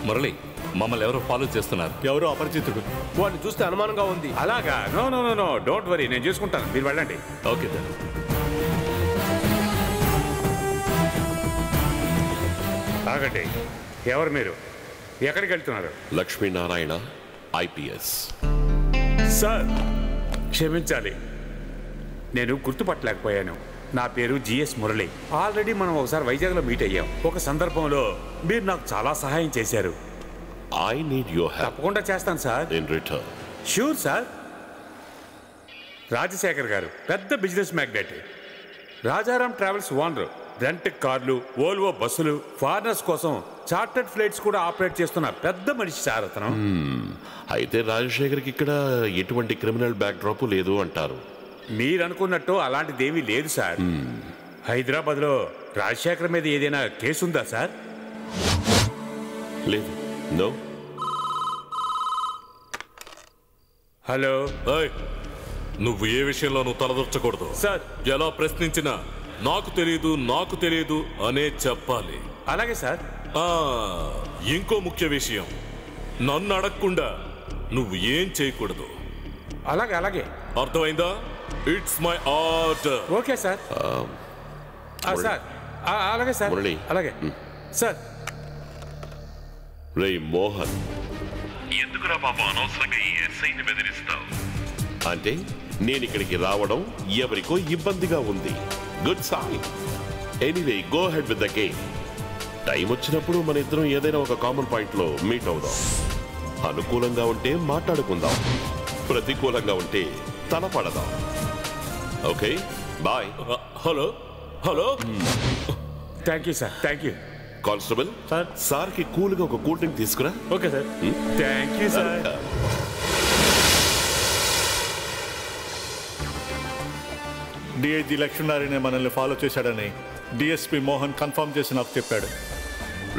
మురళి, మమ్మల్ని ఎవరో ఫాలో చేస్తున్నారు. ఎవరో అపరిచితుడు. వాడిని చూస్తే అనుమానంగా ఉంది. అలాగా? No no no no, don't worry, నేను చూసుకుంటాను, మీరు వెళ్ళండి. Okay sir. ఆగండి, ఎవరు మీరు? ఎక్కడికి వెళ్తున్నారు? లక్ష్మీనారాయణ, ఐపీఎస్. సార్ క్షమించాలి, నేను గుర్తుపట్టలేకపోయాను. నా పేరు జిఎస్ మురళి. ఆల్రెడీ మనం ఒకసారి వైజాగ్లో మీట్ అయ్యాం. ఒక సందర్భంలో మీరు నాకు చాలా సహాయం చేశారు. I need your help. తప్పకుండా చేస్తాను సార్. In return. Sure sir. Rajasekhar గారు పెద్ద business magnet, Rajaram travels owner, rent కార్లు, ఓల్వో బస్సులు, ఫారినర్స్ కోసం చార్టర్డ్ ఫ్లైట్స్ కూడా ఆపరేట్ చేస్తున్న పెద్ద మనిషి సార్ అతను. అయితే రాజశేఖర్కి ఇక్కడ ఎటువంటి క్రిమినల్ బ్యాక్ డ్రాప్ లేదు అంటారు. మీరు అనుకున్నట్టు అలాంటిదేమీ లేదు సార్. హైదరాబాద్లో రాజశేఖర్ మీద ఏదైనా కేసు ఉందా సార్? లేదు. నో. హలో. నువ్వు ఏ విషయంలోనూ తలదొచ్చకూడదు సార్. ఎలా ప్రశ్నించినా నాకు తెలియదు అనే చెప్పాలి. అలాగే సార్. ఇంకో ముఖ్య విషయం, నన్ను అడగకుండా నువ్వు ఏం చేయకూడదు. అలాగే అలాగే. అర్థమైందా? It's my order. Okay sir. Sir అలాగే సార్. అలాగే సార్. రే మోహన్, ఎందుకురా పాపం అనవసరంగా ఈ ఎస్ఐని బెదిరిస్తావు? అంటే నేను ఇక్కడికి రావడం ఎవరికో ఇబ్బందిగా ఉంది. Good sign. Anyway, go head with the game. Time వచ్చినప్పుడు మన ఇద్దరం ఏదైనా ఒక కామన్ పాయింట్ లో మీట్ అవుదాం. అనుకూలంగా ఉంటే మాట్లాడుకుందాం, ప్రతికూలంగా ఉంటే తలపడదాం. Okay, bye. Hello. Thank you sir. Thank you. Constable sir కి కూల్ గా ఒక కూల్ డ్రింక్ తీసుకురా. Okay sir. Thank you sir. DIG Lakshminarayana మనల్ని ఫాలో చేశాడని డిఎస్పీ మోహన్ కన్ఫర్మ్ చేసి నాకు చెప్పాడు.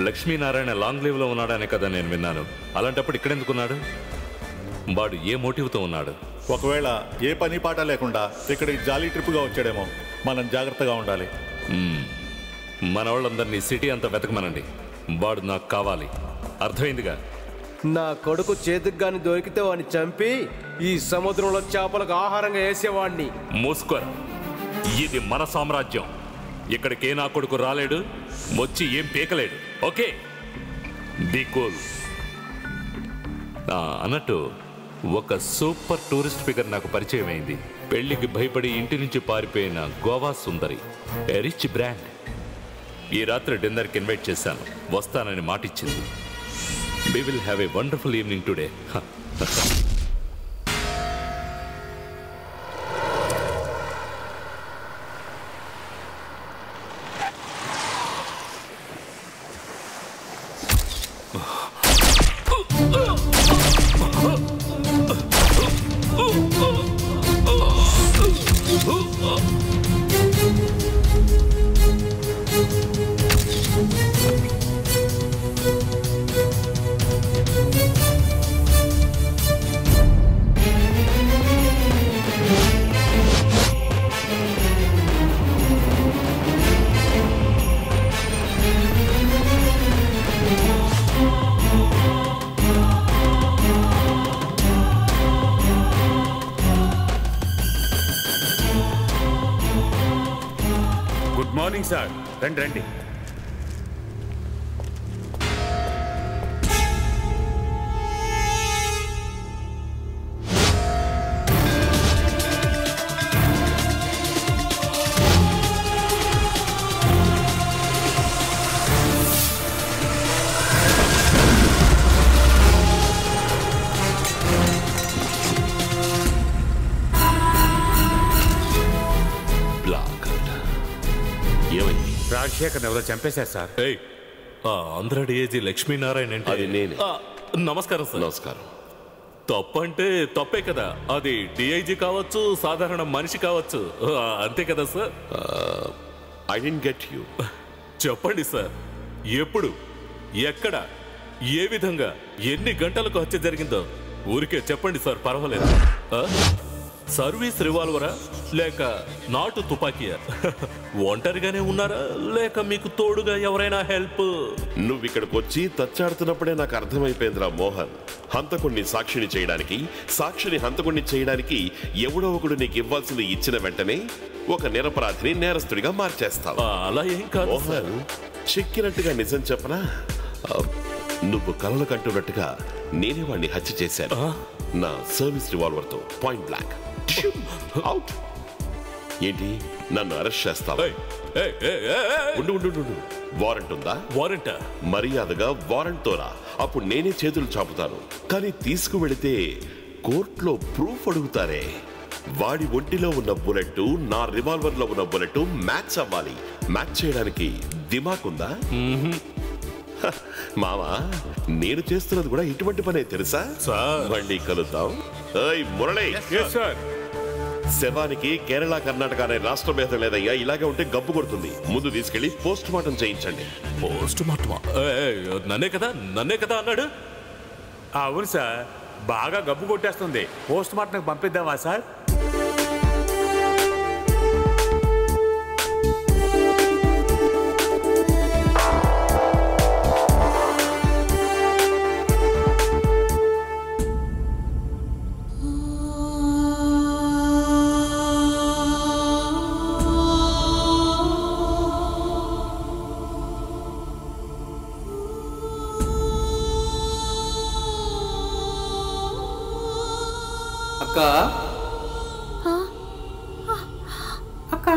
లక్ష్మీనారాయణ లాంగ్ లీవ్ లో ఉన్నాడనే కదా నేను విన్నాను. అలాంటప్పుడు ఇక్కడెందుకున్నాడు? వాడు ఏ మోటివ్తో ఉన్నాడు? ఒకవేళ ఏ పని పాట లేకుండా ఇక్కడికి జాలీ ట్రిప్గా వచ్చాడేమో. మనం జాగ్రత్తగా ఉండాలి. మన వాళ్ళందరినీ సిటీ అంతా వెతకమనండి. వాడు నాకు కావాలి. అర్థమైందిగా? నా కొడుకు చేతికి గాని దొరికితే వాడిని చంపి ఈ సముద్రంలో చేపలకు ఆహారంగా వేసేవాడిని. మూసుకోరా, ఇది మన సామ్రాజ్యం. ఇక్కడికే నా కొడుకు రాలేడు, వచ్చి ఏం పీకలేడు. Okay, be cool. అన్నట్టు ఒక సూపర్ టూరిస్ట్ ఫిగర్ నాకు పరిచయం అయింది. పెళ్లికి భయపడి ఇంటి నుంచి పారిపోయిన గోవా సుందరి, రిచ్ బ్రాండ్. ఈ రాత్రి డిన్నర్కి ఇన్వైట్ చేశాను, వస్తానని మాటిచ్చింది. We will have a wonderful evening today. Good morning sir. రండి రండి. రాజశేఖర్ ఎవరో చంపేశారు సార్. ఆంధ్ర డిఐజీ లక్ష్మీనారాయణ అంటే అది నేనే. నమస్కారం సార్. నమస్కారం. తప్పంటే తప్పే కదా. అది డిఐజీ కావచ్చు, సాధారణ మనిషి కావచ్చు, అంతే కదా sir? I didn't get you. చెప్పండి సార్, ఎప్పుడు, ఎక్కడ, ఏ విధంగా, ఎన్ని గంటలకు హత్య జరిగిందో ఊరికే చెప్పండి సార్, పర్వాలేదు. సర్వీస్ రివాల్వరా లేక నాటు తుపాకీయా? ఒంటరిగానే ఉన్నారా లేక మీకు తోడుగా ఎవరైనా హెల్ప్? నువ్వు ఇక్కడికి వచ్చి తచ్చాడుతున్నప్పుడే నాకు అర్థమైపోయిందిరా మోహన్. హంతకుణ్ణి సాక్షిని చేయడానికి, సాక్షిని హంతకుణ్ణి చేయడానికి ఎవడో ఒకడు నీకు ఇవ్వాల్సింది ఇచ్చిన వెంటనే ఒక నిరపరాధిని నేరస్తుడిగా మార్చేస్తావు. అలా ఏం కాదు మోహన్. చిక్కినట్టుగా నిజం చెప్పనా? నువ్వు కలలు కంటున్నట్టుగా నేనే వాడిని హత్య చేశాను. నా సర్వీస్ రివాల్వర్తో పాయింట్ బ్లాక్. అవుట్. ఏంటి నన్ను అరెస్ట్ చేస్తావా? ఉండు ఉండు ఉండు. వారెంట్ ఉందా? వారెంటా? మర్యాదగా వారెంట్ తోరా, అప్పుడు నేనే చేతులు చాపుతాను. కానీ తీసుకువెళితే కోర్టులో ప్రూఫ్ అడుగుతారే. వాడి ఒంటిలో ఉన్న బుల్లెట్ నా రివాల్వర్ లో ఉన్న బుల్లెట్ మ్యాచ్ అవ్వాలి. మ్యాచ్ చేయడానికి దిమాకుందా? మామా, నేను చేస్తున్నది కూడా ఇటువంటి పనే తెలుసా? మళ్ళీ కలుద్దాం. మురళి, శవానికి కేరళ కర్ణాటక అనే రాష్ట్ర భేదం లేదయ్యా. ఇలాగే ఉంటే గబ్బు కొడుతుంది. ముందు తీసుకెళ్లి పోస్ట్ మార్టం చేయించండి. పోస్ట్ మార్టమా? నన్నే కదా అన్నాడు. అవును సార్, బాగా గబ్బు కొట్టేస్తుంది. పోస్ట్ మార్టం పంపిద్దామా సార్? అక్క అక్క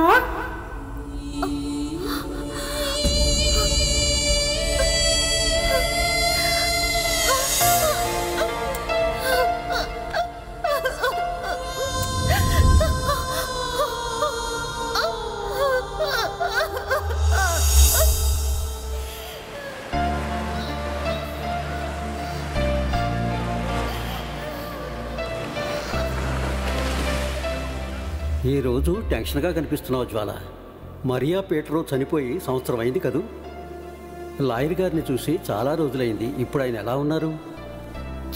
ఈరోజు టెన్షన్గా కనిపిస్తున్నావు జ్వాల. మరియా పీటరు చనిపోయి సంవత్సరం అయింది కదూ. లాయర్ గారిని చూసి చాలా రోజులైంది. ఇప్పుడు ఆయన ఎలా ఉన్నారు?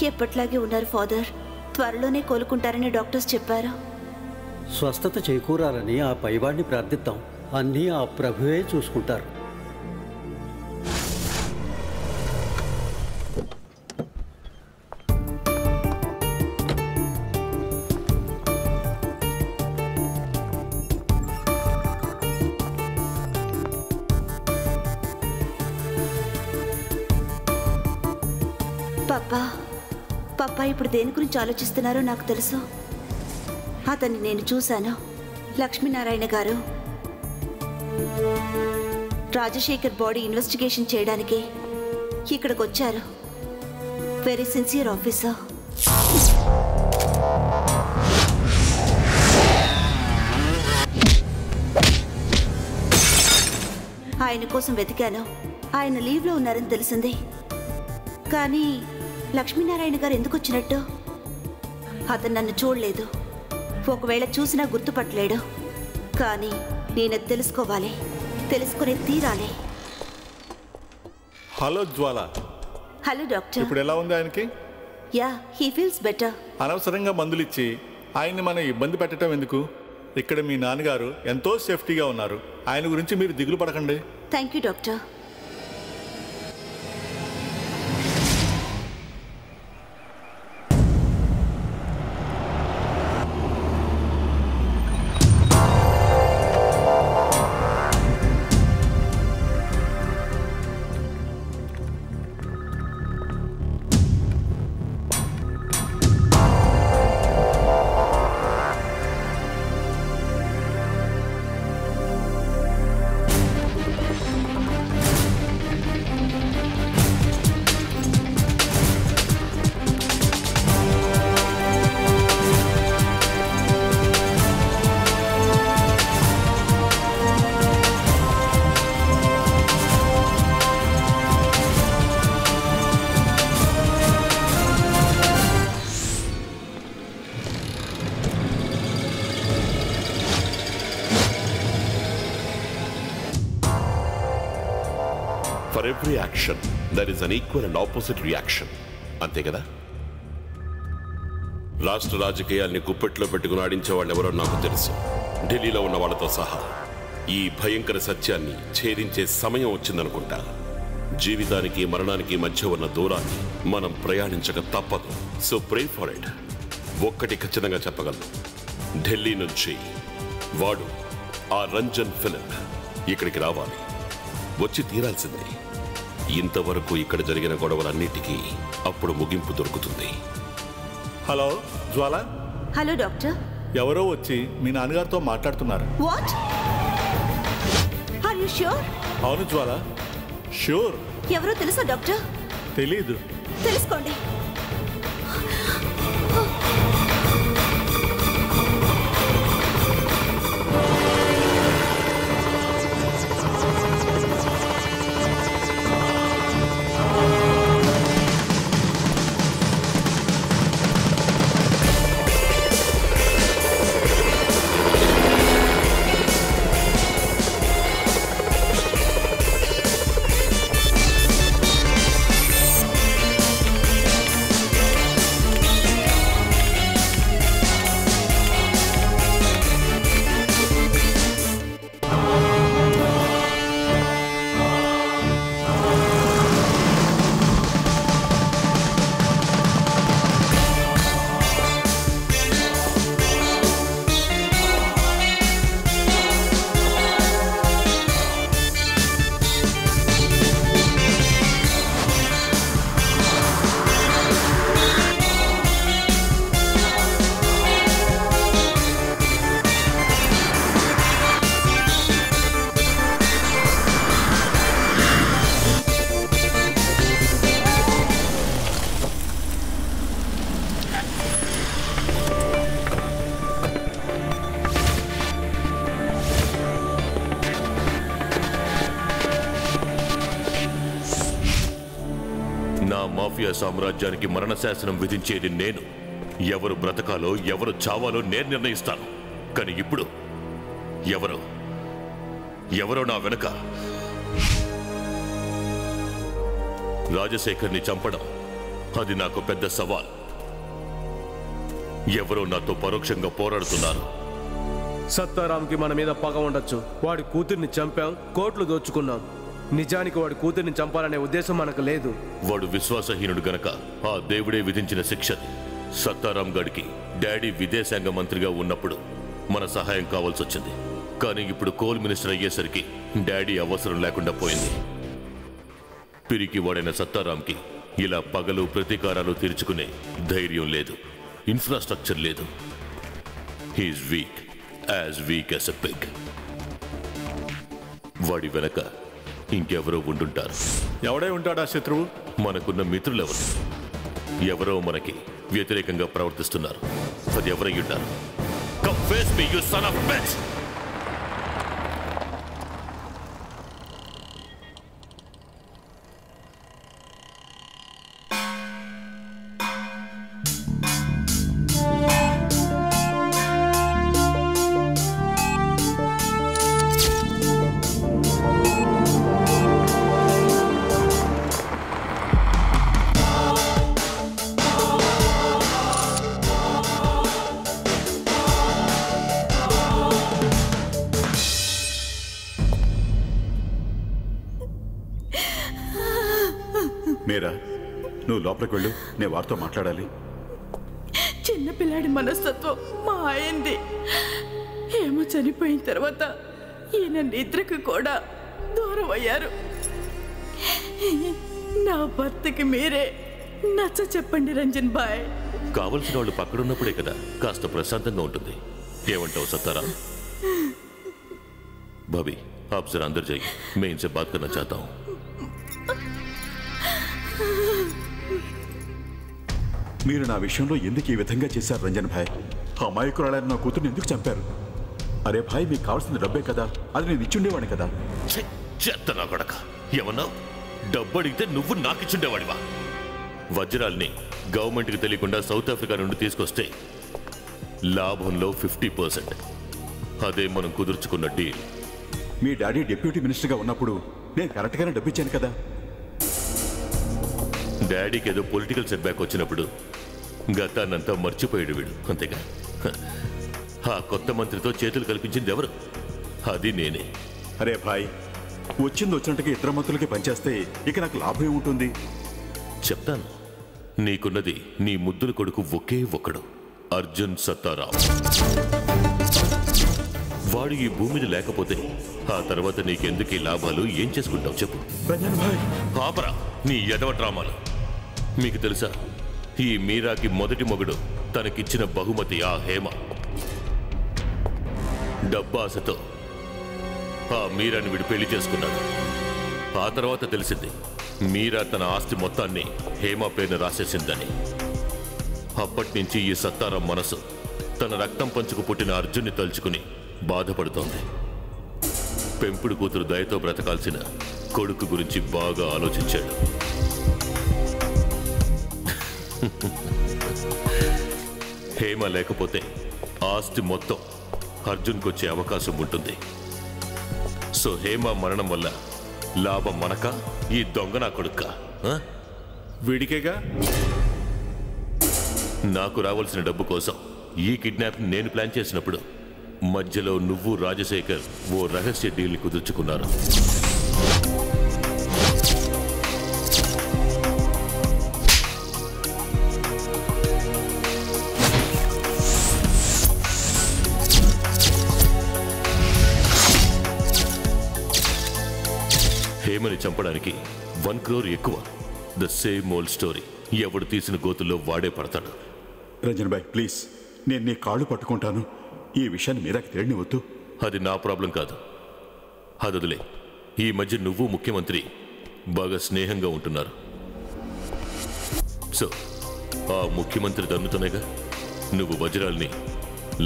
ఎప్పట్లాగే ఉన్నారు ఫాదర్. త్వరలోనే కోలుకుంటారని డాక్టర్స్ చెప్పారు. స్వస్థత చేకూరాలని ఆ పైవాడిని ప్రార్థిద్దాం. అన్నీ ఆ ప్రభువే చూసుకుంటారు. పప్పా ఇప్పుడు దేని గురించి ఆలోచిస్తున్నారో నాకు తెలుసు. అతన్ని నేను చూశాను. లక్ష్మీనారాయణ గారు రాజశేఖర్ బాడీ ఇన్వెస్టిగేషన్ చేయడానికి ఇక్కడికి వచ్చారు. Very sincere officer. ఆయన కోసం వెతికాను. ఆయన లీవ్లో ఉన్నారని తెలిసింది. కానీ లక్ష్మీనారాయణ గారు ఎందుకు వచ్చినట్టు? అతను నన్ను చూడలేదు. ఒకవేళ చూసినా గుర్తుపట్టలేడు. కానీ నేను తెలుసుకోవాలి, తెలుసుకునే తీరాలి. హలో జ్వాల. Hello doctor. ఇప్పుడు ఎలా ఉంది ఆయనకి? Yeah, he feels better. అనవసరంగా మందులు ఇచ్చి ఆయన్ని మనం ఇబ్బంది పెట్టడం ఎందుకు? ఇక్కడ మీ నాన్నగారు ఎంతో సేఫ్టీగా ఉన్నారు. ఆయన గురించి మీరు దిగులు పడకండి. Thank you doctor. For every action, there is an equal and opposite reaction. అంతే కదా? రాష్ట్ర రాజకీయాల్ని గుప్పెట్లో పెట్టుకుని ఆడించే వాళ్ళు ఎవరో నాకు తెలుసు. ఢిల్లీలో ఉన్న వాళ్ళతో సహా. ఈ భయంకర సత్యాన్ని ఛేదించే సమయం వచ్చిందనుకుంటా. జీవితానికి మరణానికి మధ్య ఉన్న దూరాన్ని మనం ప్రయాణించక తప్పదు. So pray for it. ఒక్కటి ఖచ్చితంగా చెప్పగలను, ఢిల్లీ నుంచి వాడు ఆ రంజన్ ఫిలిప్ ఇక్కడికి రావాలి. వచ్చి తీరాల్సిందే. ఇంతవరకు ఇక్కడ జరిగిన గొడవలన్నిటికీ అప్పుడు ముగింపు దొరుకుతుంది. హలో జ్వాల. Hello doctor. ఎవరో వచ్చి మీ నాన్నగారితో మాట్లాడుతున్నారు. వాట్? Are you sure? అవును జ్వాల, ష్యూర్. ఎవరో తెలుసా డాక్టర్? తెలీదు. తెలుసుకోండి. మాఫియా సామ్రాజ్యానికి మరణ శాసనం విధించేది నేను. ఎవరు బ్రతకాలో ఎవరు చావాలో నేను నిర్ణయిస్తాను. కానీ ఇప్పుడు ఎవరో నా వెనక. రాజశేఖర్ని చంపడం అది నాకు పెద్ద సవాల్. ఎవరో నాతో పరోక్షంగా పోరాడుతున్నారు. సత్తారాంకి మన మీద పగ ఉండొచ్చు. వాడి కూతుర్ని చంపాం, కోట్లు దోచుకున్నాం. నిజానికి వాడి కూతుర్ని చంపాలనే ఉద్దేశం మనకు లేదు. వాడు విశ్వాసహీనుడు గనక ఆ దేవుడే విధించిన శిక్ష. సత్తారాం గడికి డాడీ విదేశాంగ మంత్రిగా ఉన్నప్పుడు మన సహాయం కావాల్సి వచ్చింది. కానీ ఇప్పుడు కోల్ మినిస్టర్ అయ్యేసరికి డాడీ అవసరం లేకుండా పోయింది. పిరికి వాడైన సత్తారాంకి ఇలా పగలు ప్రతీకారాలు తీర్చుకునే ధైర్యం లేదు, ఇన్ఫ్రాస్ట్రక్చర్ లేదు. He's weak as a pig. వాడి వెనక ఇంకెవరో ఉండుంటారు. ఎవడే ఉంటాడా శత్రువు? మనకున్న మిత్రులెవరు? ఎవరో మనకి వ్యతిరేకంగా ప్రవర్తిస్తున్నారు. అది ఎవరై ఉంటారు? Come face me, you son of a bitch! మీరా, నువ్వు లోపలికి వెళ్ళు, నేను వారితో మాట్లాడాలి. చిన్నపిల్లాడి మనస్తత్వం మా ఆయనది. ఏమో చనిపోయిన తర్వాత ఈయన నిద్రకు కూడా దూరం అయ్యారు. నా భర్తకి మీరే నచ్చ చెప్పండి రంజన్ బాయ్. కావలసిన వాళ్ళు పక్కడున్నప్పుడే కదా కాస్త ప్రశాంతంగా ఉంటుంది. ఏమంటావు సత్తారాం? भाभी आप जरा अंदर जाइए, मैं इनसे बात करना चाहता हूँ. మీరు నా విషయంలో ఎందుకు ఈ విధంగా చేశారు రంజన్ భాయ్? అమాయకురాలైన నా కూతుర్ని ఎందుకు చంపారు? అరే భాయ్, మీకు కావాల్సిన డబ్బే కదా, అది నేను ఇచ్చుండేవాడిని కదా. చెత్త నా కొడక, ఏమన్నా డబ్బు అడిగితే నువ్వు నాకిచ్చుండేవాడివా? వజ్రాల్ని గవర్నమెంట్కి తెలియకుండా సౌత్ ఆఫ్రికా నుండి తీసుకొస్తే లాభంలో 50%. అదే మనం కుదుర్చుకున్న డీల్. మీ డాడీ డిప్యూటీ మినిస్టర్గా ఉన్నప్పుడు నేను కరెక్ట్గానే డబ్బు ఇచ్చాను కదా. డాడీకి ఏదో పొలిటికల్ సెట్ బ్యాక్ వచ్చినప్పుడు గతాన్నంతా మర్చిపోయాడు వీడు, అంతేగా. ఆ కొత్త మంత్రితో చేతులు కల్పించింది ఎవరు? అది నేనే. అరే భాయ్, వచ్చింది వచ్చినట్టుగా ఇతర మంత్రులకి పనిచేస్తే ఇక నాకు లాభం ఏముంటుంది? చెప్తాను. నీకున్నది నీ ముద్దుల కొడుకు ఒకే ఒక్కడు, అర్జున్ సత్తారాం. వాడు ఈ భూమిని లేకపోతే ఆ తర్వాత నీకెందుకు ఈ లాభాలు? ఏం చేసుకుంటావు చెప్పు. పాపరా నీ ఎదవ డ్రామాలు. మీకు తెలుసా, ఈ మీరాకి మొదటి మొగుడు తనకిచ్చిన బహుమతి ఆ హేమ. డబ్బు ఆశతో ఆ మీరాని వీడు పెళ్లి చేసుకున్నాడు. ఆ తర్వాత తెలిసింది మీరా తన ఆస్తి మొత్తాన్ని హేమ పేరున రాసేసిందని. అప్పటి నుంచి ఈ సత్తారాం మనసు తన రక్తం పంచుకు పుట్టిన అర్జున్ని తలుచుకుని బాధపడుతోంది. పెంపుడు కూతురు దయతో బ్రతకాల్సిన కొడుకు గురించి బాగా ఆలోచించాడు. హేమ లేకపోతే ఆస్తి మొత్తం అర్జున్కి వచ్చే అవకాశం ఉంటుంది. సో హేమ మరణం వల్ల లాభం మనక, ఈ దొంగ నా కొడుక్క? వీడికేగా. నాకు రావాల్సిన డబ్బు కోసం ఈ కిడ్నాప్ నేను ప్లాన్ చేసినప్పుడు మధ్యలో నువ్వు రాజశేఖర్ ఓ రహస్య డీల్ కుదుర్చుకున్నారు. హేమని చంపడానికి 1 crore ఎక్కువ. The same old story. ఎవడు తీసిన గోతుల్లో వాడే పడతాడు. రంజన్ భాయ్ ప్లీజ్, నేను నీ కాళ్ళు పట్టుకుంటాను. ఈ విషయాన్ని మీరాకి తెలియనివద్దు. అది నా ప్రాబ్లం కాదు. అదొదిలే. ఈ మధ్య నువ్వు ముఖ్యమంత్రి బాగా స్నేహంగా ఉంటున్నారు. సో ఆ ముఖ్యమంత్రి దన్నుతోనేగా నువ్వు వజ్రాల్ని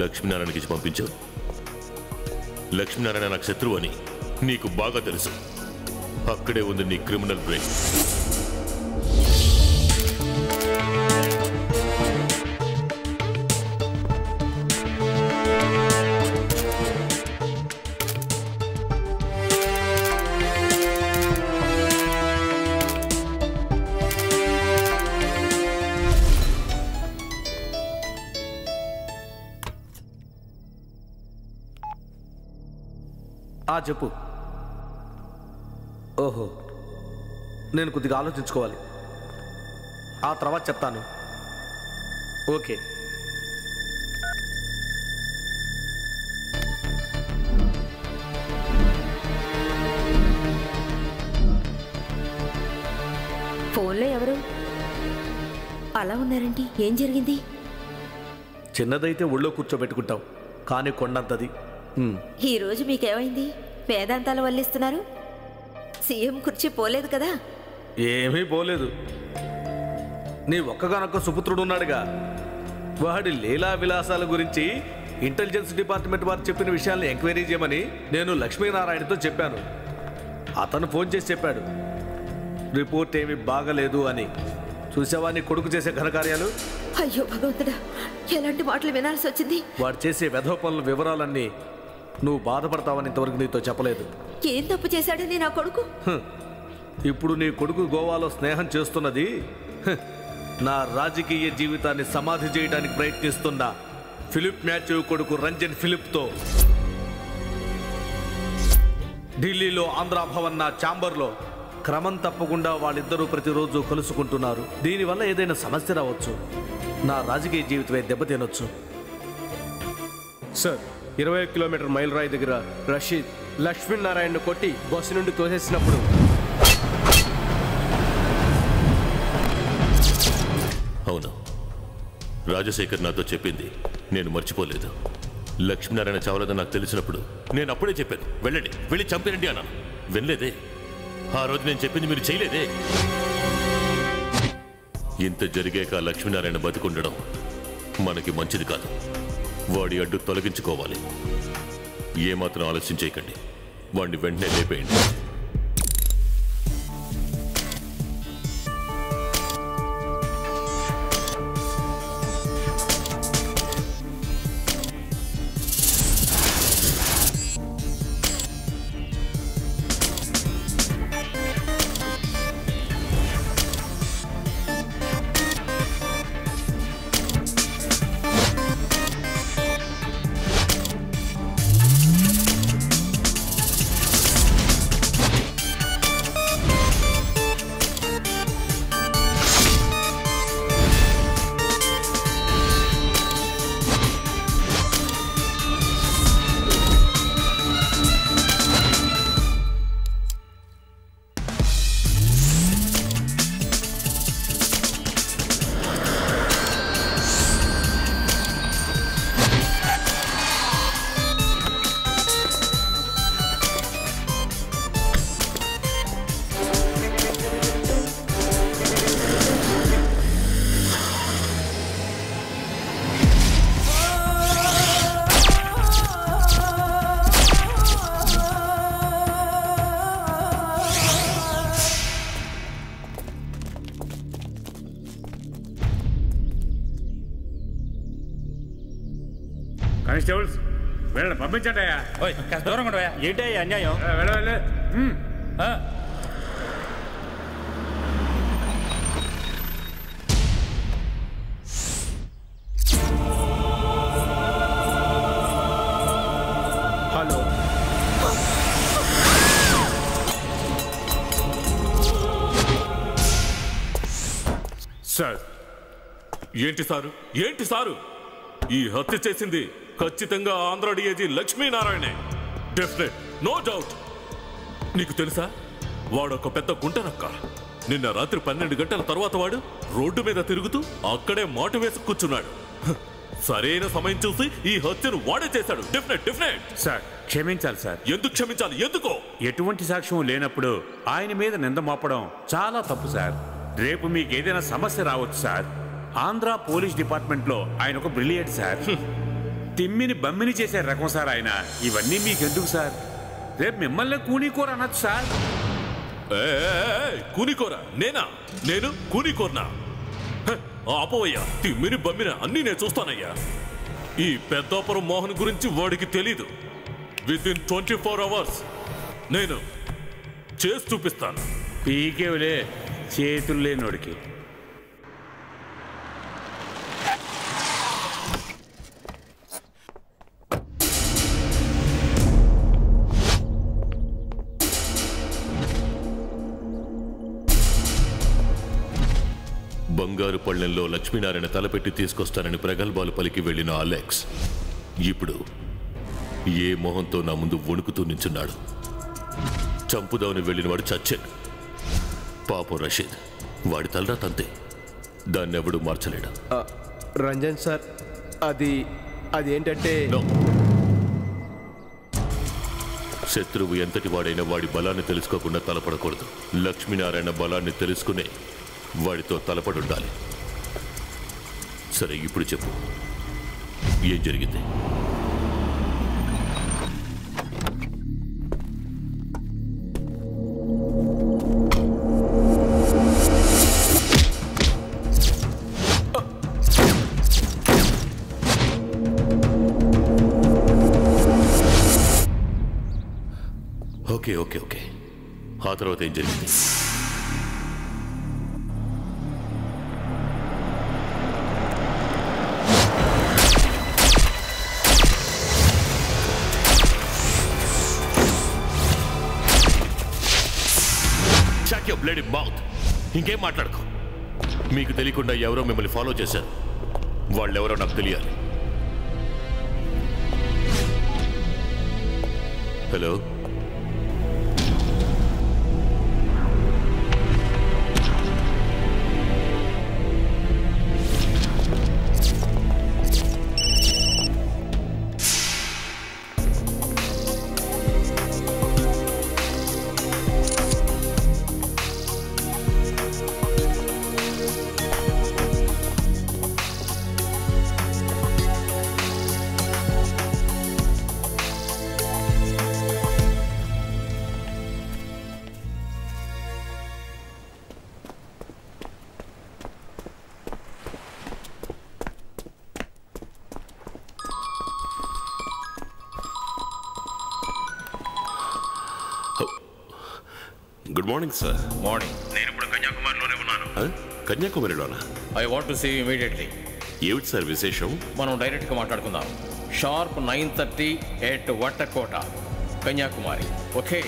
లక్ష్మీనారాయణకి పంపించావు. లక్ష్మీనారాయణ నాకు శత్రువు అని నీకు బాగా తెలుసు. అక్కడే ఉంది నీ క్రిమినల్ బ్రెయిన్. చెప్పు. ఓహో, నేను కొద్దిగా ఆలోచించుకోవాలి. ఆ తర్వాత చెప్తాను. ఓకే. ఫోన్లో ఎవరు అలా ఉన్నారండి? ఏం జరిగింది? చిన్నదైతే ఒళ్ళో కూర్చోబెట్టుకుంటాం, కానీ కొండంతది. ఈరోజు మీకేమైంది? వేదాంతాలు వల్లిస్తున్నారు. సీఎం కుర్చీ పోలేదు కదా? ఏమీ పోలేదు. నీ ఒక్కగానొక్క సుపుత్రుడు ఉన్నాడుగా, వాడి లీలా విలాసాల గురించి ఇంటెలిజెన్స్ డిపార్ట్మెంట్ వారు చెప్పిన విషయాల్ని ఎంక్వైరీ చేయమని నేను లక్ష్మీనారాయణతో చెప్పాను. అతను ఫోన్ చేసి చెప్పాడు రిపోర్ట్ ఏమీ బాగలేదు అని. చూసావా నీ కొడుకు చేసే ఘనకార్యాలు? అయ్యో భగవంతుడా, ఎలాంటి మాటలు వినాల్సి వచ్చింది? వాడు చేసే వెధవ పనుల వివరాలన్నీ నువ్వు బాధపడతావని ఇంతవరకు నీతో చెప్పలేదు. ఏం తప్పు చేశాడని నా కొడుకు? ఇప్పుడు నీ కొడుకు గోవాలో స్నేహం చేస్తున్నది నా రాజకీయ జీవితాన్ని సమాధి చేయడానికి ప్రయత్నిస్తున్న ఫిలిప్ మ్యాథ్యూ కొడుకు రంజన్ ఫిలిప్తో. ఢిల్లీలో ఆంధ్ర భవన్ నా ఛాంబర్లో క్రమం తప్పకుండా వాళ్ళిద్దరూ ప్రతిరోజు కలుసుకుంటున్నారు. దీనివల్ల ఏదైనా సమస్య రావచ్చు. నా రాజకీయ జీవితమే దెబ్బతినొచ్చు. సార్, 20 కిలోమీటర్ మైల్ రాయి దగ్గర రషీద్ లక్ష్మీనారాయణను కొట్టి బస్సు నుండి తోసేసినప్పుడు అవును, రాజశేఖర్ నాతో చెప్పింది నేను మర్చిపోలేదు. లక్ష్మీనారాయణ చావలేదని నాకు తెలిసినప్పుడు నేను అప్పుడే చెప్పాను, వెళ్ళండి, వెళ్ళి చంపేనండి అన్నాను. వినలేదే. ఆ రోజు నేను చెప్పింది మీరు చేయలేదే. ఇంత జరిగాక లక్ష్మీనారాయణ బతికుండడం మనకి మంచిది కాదు. వాడి అడ్డు తొలగించుకోవాలి. ఏమాత్రం ఆలస్యం చేయకండి. వాడిని వెంటనే లేపేయండి. కానిస్టేబుల్స్ వెళ్ళండి, పంపించండి అయ్యా. దూరం కూడా ఏంటి అన్యాయం? వెళ్ళ హలో, సార్. ఏంటి సారు, ఏంటి సారు? ఈ హత్య చేసింది ఖచ్చితంగా ఆంధ్ర డిఐజీ లక్ష్మీనారాయణే. Definite, no doubt. నీకు తెలుసా, వాడు ఒక పెద్ద గుంటనక్క. నిన్న రాత్రి 12 గంటల తర్వాత వాడు రోడ్డు మీద తిరుగుతూ అక్కడే మాటు వేసి కూర్చున్నాడు. సరైన సమయం చూసి ఈ హత్యను వాడే చేశాడు. Definite definite. సార్ క్షమించాలి సార్. ఎందుకు క్షమించాలి? ఎందుకో? ఎటువంటి సాక్ష్యం లేనప్పుడు ఆయన మీద నింద మోపడం చాలా తప్పు సార్. రేపు మీకు ఏదైనా సమస్య రావచ్చు సార్. ఆంధ్ర పోలీస్ డిపార్ట్మెంట్లో ఆయన ఒక బ్రిలియంట్ సార్. తిమ్మిని బమ్మిని చేసే రకం సార్ ఆయన. ఇవన్నీ మీకెందుకు సార్? రేపు మిమ్మల్ని కూనీకూర అనొచ్చు సార్. కూనీకోరా? నేనా? నేను కూనీకోరనా? ఆపోవయ్యా, తిమ్మిని బమ్మిన అన్నీ నేను చూస్తానయ్యా. ఈ పెద్దాపురం మోహన్ గురించి వాడికి తెలీదు. వితిన్ 24 hours నేను చేసి చూపిస్తాను. పీకేవులే చేతులు లేనోడికి. బంగారు పళ్ళెంలో లక్ష్మీనారాయణ తలపెట్టి తీసుకొస్తానని ప్రగల్భాలు పలికి వెళ్ళిన అలెక్స్ ఇప్పుడు ఏ మొహంతో నా ముందు వణుకుతూ నించున్నాడు. చంపుదామని వెళ్ళినవాడు చచ్చాడు. పాపం రషీద్, వాడి తలరా తంతే. దాన్నెవడూ మార్చలేడు. రంజన్ సార్, అది ఏంటంటే శత్రువు ఎంతటి వాడైనా వాడి బలాన్ని తెలుసుకోకుండా తలపడకూడదు. లక్ష్మీనారాయణ బలాన్ని తెలుసుకునే వాడితో తలపడుండాలి. సరే, ఇప్పుడు చెప్పు, ఏం జరిగింది? ఓకే ఓకే ఓకే, ఆ తర్వాత ఏం జరిగింది? బ్లడీ మౌత్, ఇంకేం మాట్లాడుకో. మీకు తెలియకుండా ఎవరో మిమ్మల్ని ఫాలో చేశారు. వాళ్ళెవరో నాకు తెలియాలి. Hello, good morning sir. Morning. నేను ఇప్పుడు కన్యాకుమారిలోనే ఉన్నాను. కన్యాకుమారిలోనా? I want to see you immediately. ఏమిటి సార్ విశేషం? మనం డైరెక్ట్గా మాట్లాడుకుందాం. Sharp 9:30 at Vattakota, Kanyakumari. Okay?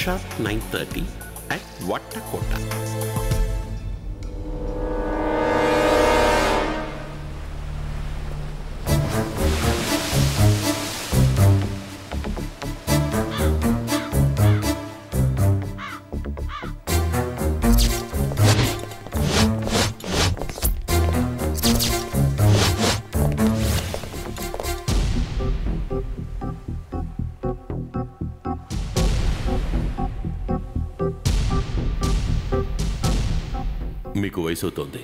Sharp 9:30 at Vattakota. మీకు వయసవుతోంది.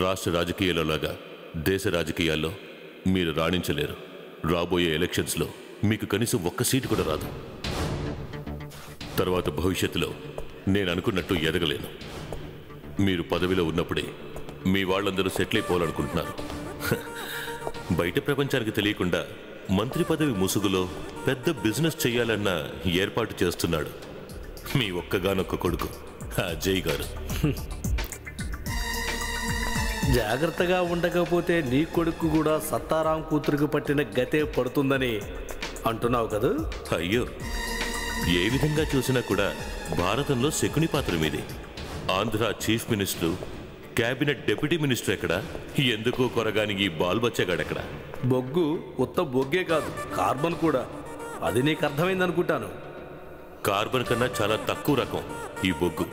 రాష్ట్ర రాజకీయాల్లో లాగా దేశ రాజకీయాల్లో మీరు రాణించలేరు. రాబోయే ఎలక్షన్స్లో మీకు కనీసం ఒక్క సీటు కూడా రాదు. తర్వాత భవిష్యత్తులో నేను అనుకున్నట్టు ఎదగలేను. మీరు పదవిలో ఉన్నప్పుడే మీ వాళ్ళందరూ సెటిల్ అయిపోవాలనుకుంటున్నారు. బయట ప్రపంచానికి తెలియకుండా మంత్రి పదవి ముసుగులో పెద్ద బిజినెస్ చేయాలన్న ఏర్పాటు చేస్తున్నాడు మీ ఒక్కగానొక్క కొడుకు అజయ్ గారు. జాగ్రత్తగా ఉండకపోతే నీ కొడుకు కూడా సత్తారాం కూతురుకు పట్టిన గతే పడుతుందని అంటున్నావు కదా? అయ్యో, ఏ విధంగా చూసినా కూడా భారతంలో శకుని పాత్ర మీది. Andhra chief minister, cabinet deputy minister ఎక్కడ? ఎందుకో కొరగానికి ఈ బాల్ బచ్చాగాడెక్కడ? బొగ్గు ఉత్త బొగ్గే కాదు, కార్బన్ కూడా. అది నీకు అర్థమైంది అనుకుంటాను. కార్బన్ కన్నా చాలా తక్కువ రకం ఈ బొగ్గు.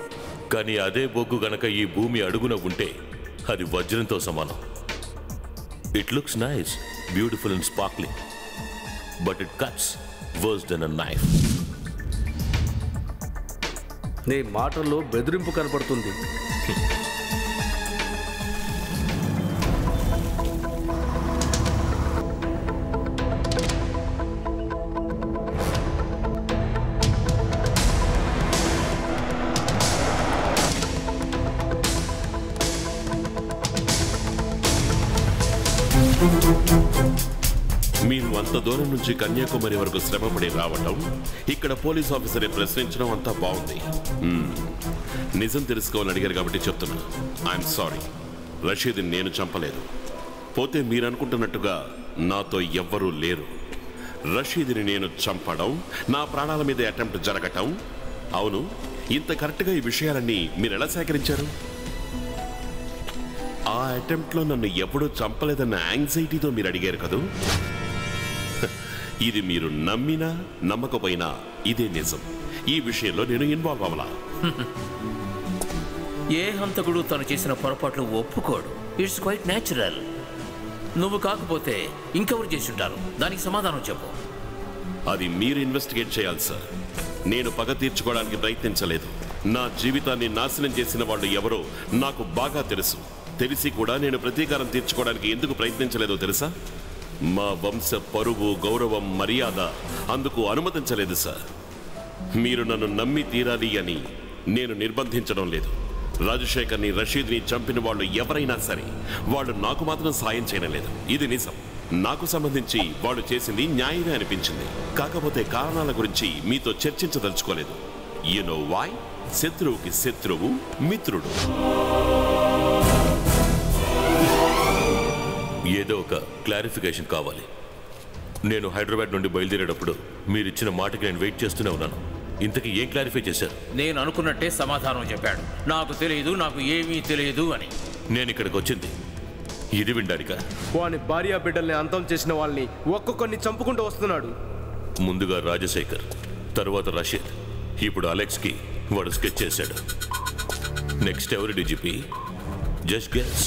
కానీ అదే బొగ్గు గనక ఈ భూమి అడుగున ఉంటే అది వజ్రంతో సమానం. It looks nice, beautiful and sparkling, but it cuts worse than a knife. నీ మాటల్లో బెదిరింపు కనపడుతుంది. మీరు అంత దూరం నుంచి కన్యాకుమారి వరకు శ్రమపడి రావటం, ఇక్కడ పోలీస్ ఆఫీసర్ని ప్రశ్నించడం అంతా బాగుంది. నిజం తెలుసుకోవాలని అడిగారు కాబట్టి చెప్తున్నా. ఐఎమ్ సారీ, రషీద్ని నేను చంపలేదు. పోతే మీరు అనుకుంటున్నట్టుగా నాతో ఎవ్వరూ లేరు. రషీద్ని నేను చంపడం, నా ప్రాణాల మీద అటెంప్ట్ జరగటం. అవును, ఇంత కరెక్ట్గా ఈ విషయాలన్నీ మీరు ఎలా సేకరించారు? ఆ అటెంప్ట్లో నన్ను ఎప్పుడూ చంపలేదన్న యాంగ్జైటీతో మీరు అడిగారు కదూ. ఇది మీరు నమ్మినా నమ్మకపోయినా ఇదే నిజం. ఈ విషయంలో నేను ఇన్వాల్వ్ అవ్వలా. ఏ హంతకుడు తను చేసిన పొరపాట్లు ఒప్పుకోడు. It's quite natural. నువ్వు కాకపోతే ఇంకెవరు చేసి ఉంటారు? దానికి సమాధానం చెప్పు. అది మీరు ఇన్వెస్టిగేట్ చేయాలి సార్. నేను పగ తీర్చుకోవడానికి ప్రయత్నించలేదు. నా జీవితాన్ని నాశనం చేసిన వాళ్ళు ఎవరో నాకు బాగా తెలుసు. తెలిసి కూడా నేను ప్రతీకారం తీర్చుకోవడానికి ఎందుకు ప్రయత్నించలేదో తెలుసా? మా వంశ పరువు, గౌరవం, మర్యాద అందుకు అనుమతించలేదు సార్. మీరు నన్ను నమ్మి తీరాలి అని నేను నిర్బంధించడం లేదు. రాజశేఖర్ని, రషీద్ని చంపిన వాళ్ళు ఎవరైనా సరే వాళ్ళు నాకు మాత్రం సాయం చేయడం లేదు. ఇది నిజం. నాకు సంబంధించి వాళ్ళు చేసింది న్యాయమే అనిపించింది. కాకపోతే కారణాల గురించి మీతో చర్చించదలుచుకోలేదు. You know why? శత్రువుకి శత్రువు మిత్రుడు. ఏదో ఒక క్లారిఫికేషన్ కావాలి. నేను హైదరాబాద్ నుండి బయలుదేరేటప్పుడు మీరిచ్చిన మాటకి నేను వెయిట్ చేస్తూనే ఉన్నాను. ఇంతకీ ఏం క్లారిఫై చేశారు? నేను అనుకున్నట్టే సమాధానం చెప్పాడు. నాకు తెలియదు, నాకు ఏమీ తెలియదు అని. నేను ఇక్కడికి వచ్చింది ఇది వినడానికా? వాని భార్య బిడ్డల్ని అంతం చేసిన వాళ్ళని ఒక్కొక్కరిని చంపుకుంటూ వస్తున్నాడు. ముందుగా రాజశేఖర్, తర్వాత రషీద్, ఇప్పుడు అలెక్స్కి వాడు స్కెచ్ చేశాడు. నెక్స్ట్ ఎవరు డీజీపీ? Just guess.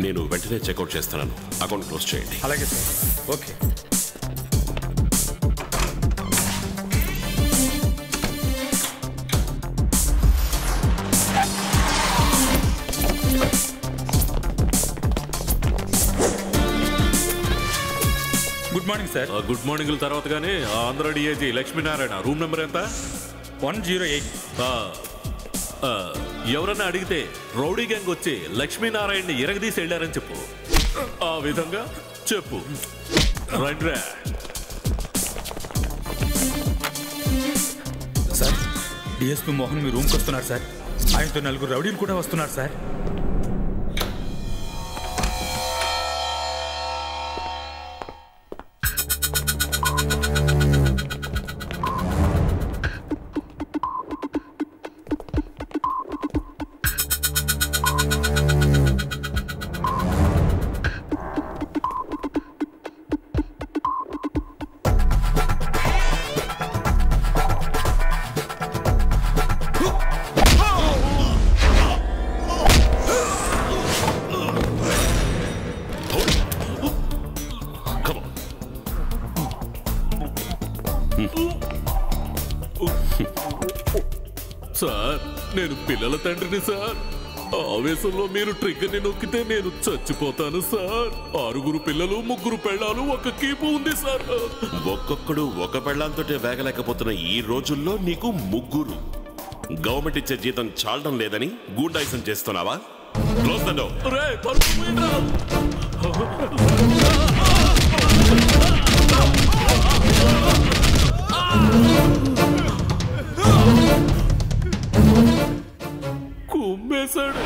నేను వెంటనే చెక్అవుట్ చేస్తున్నాను. అకౌంట్ క్లోజ్ చేయండి. అలాగే sir. Okay. Good morning sir. Good morning తర్వాత కానీ Andhra DIG Lakshminarayana room number ఎంత? 108. ఎవరన్నా అడిగితే రౌడీ గ్యాంగ్ వచ్చి లక్ష్మీనారాయణని ఎరగదీసి వెళ్ళారని చెప్పు. ఆ విధంగా చెప్పు. రైట్ సార్, డిఎస్పీ మోహన్ మీ రూమ్కి వస్తున్నారు సార్. ఆయనతో 4 రౌడీలు కూడా వస్తున్నారు సార్. సార్, నేను పిల్లల తండ్రిని సార్. ఆవేశంలో మీరు ట్రిగ్గర్ని నొక్కితే నేను చచ్చిపోతాను సార్. 6 పిల్లలు, 3 పెళ్ళాలు, 1 కీపు ఉంది సార్. ఒక్కొక్కడు ఒక పెళ్ళాంతోటే వేగలేకపోతున్న ఈ రోజుల్లో నీకు 3. గవర్నమెంట్ ఇచ్చే జీతం చాలడం లేదని గూండాయిసం చేస్తున్నావా? Close the door. కుమ్మేశాడు.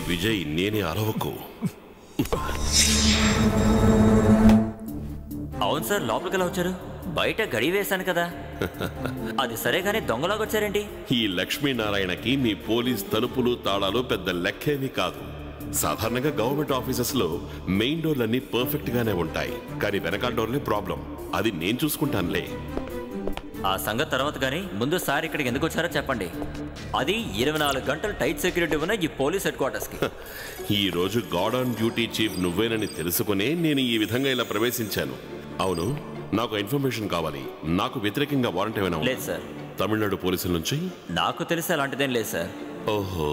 విజయ్, నేనే అరవకు. అవును అవును సార్, లోపలికి ఎలా వచ్చారు? బయట గడి వేశాను కదా. అది సరే కానీ దొంగలాగా వచ్చారేంటి? ఈ లక్ష్మీనారాయణకి మీ పోలీస్ తలుపులు తాళాలు పెద్ద లెక్కేమీ కాదు. సాధారణంగా గవర్నమెంట్ ఆఫీసెస్ లో మెయిన్ డోర్లన్నీ పర్ఫెక్ట్ గానే ఉంటాయి, కానీ వెనకాల డోర్లే ప్రాబ్లం. అది నేను చూసుకుంటానులే. ఆ సంగతి తర్వాత కానీ ముందు సార్ ఇక్కడికి ఎందుకు వచ్చారో చెప్పండి. అది 24 గంటలు టైట్ సెక్యూరిటీ ఉన్న ఈ పోలీస్ హెడ్ క్వార్టర్స్ కి. ఈ రోజు గార్డ్ ఆన్ డ్యూటీ చీఫ్ నువ్వేనని తెలుసుకునే నేను ఈ విధంగా ఇలా ప్రవేశించాను. అవును, నాకు ఇన్ఫర్మేషన్ కావాలి. నాకు వ్యతిరేకంగా వారెంట్ ఏమైనా లేదు సార్. తమిళనాడు పోలీసుల నుంచి నాకు తెలిసి అలాంటిదేం లేదు సార్. ఓహో,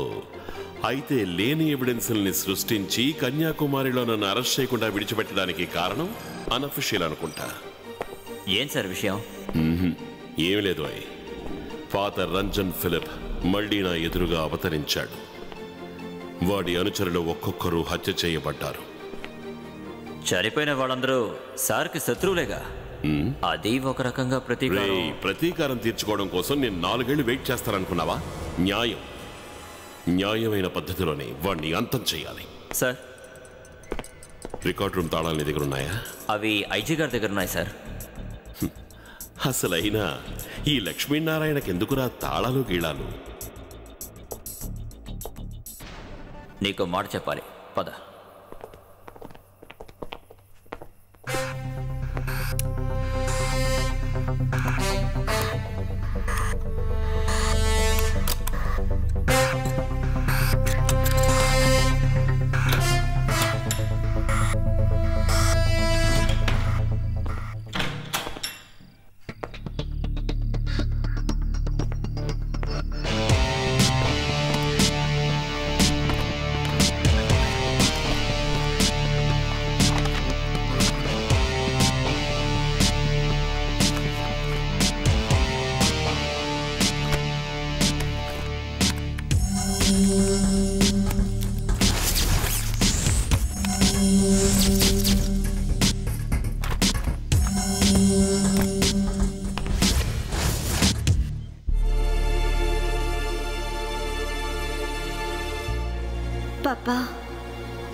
అయితే లేని ఎవిడెన్స్ని సృష్టించి కన్యాకుమారిలో నన్ను అరెస్ట్ చేయకుండా విడిచిపెట్టడానికి కారణం అన్అఫిషియల్ అనుకుంటా. ఏం సార్ విషయం? ఏమి లేదు. ఫాదర్ రంజన్ ఫిలిప్ మళ్లీ నా ఎదురుగా అవతరించాడు. వాడి అనుచరులు ఒక్కొక్కరు హత్య చేయబడ్డారు. చనిపోయిన వాళ్ళందరూ సార్కి శత్రువులేగా. అది ఒక రకంగా ప్రతీకారం తీర్చుకోవడం కోసం నేను 4 ఏళ్లు వెయిట్ చేస్తాననుకున్నావా? న్యాయమైన పద్ధతిలోనే వాడిని అంతం చేయాలి. సార్, రికార్డ్ రూమ్ తాళాలు నీ దగ్గర ఉన్నాయా? అవి ఐజీ గారి దగ్గర ఉన్నాయి సార్. అసలైనా ఈ లక్ష్మీనారాయణకి ఎందుకురా తాళాలు గీళాలు? నీకు మాట చెప్పాలి, పద.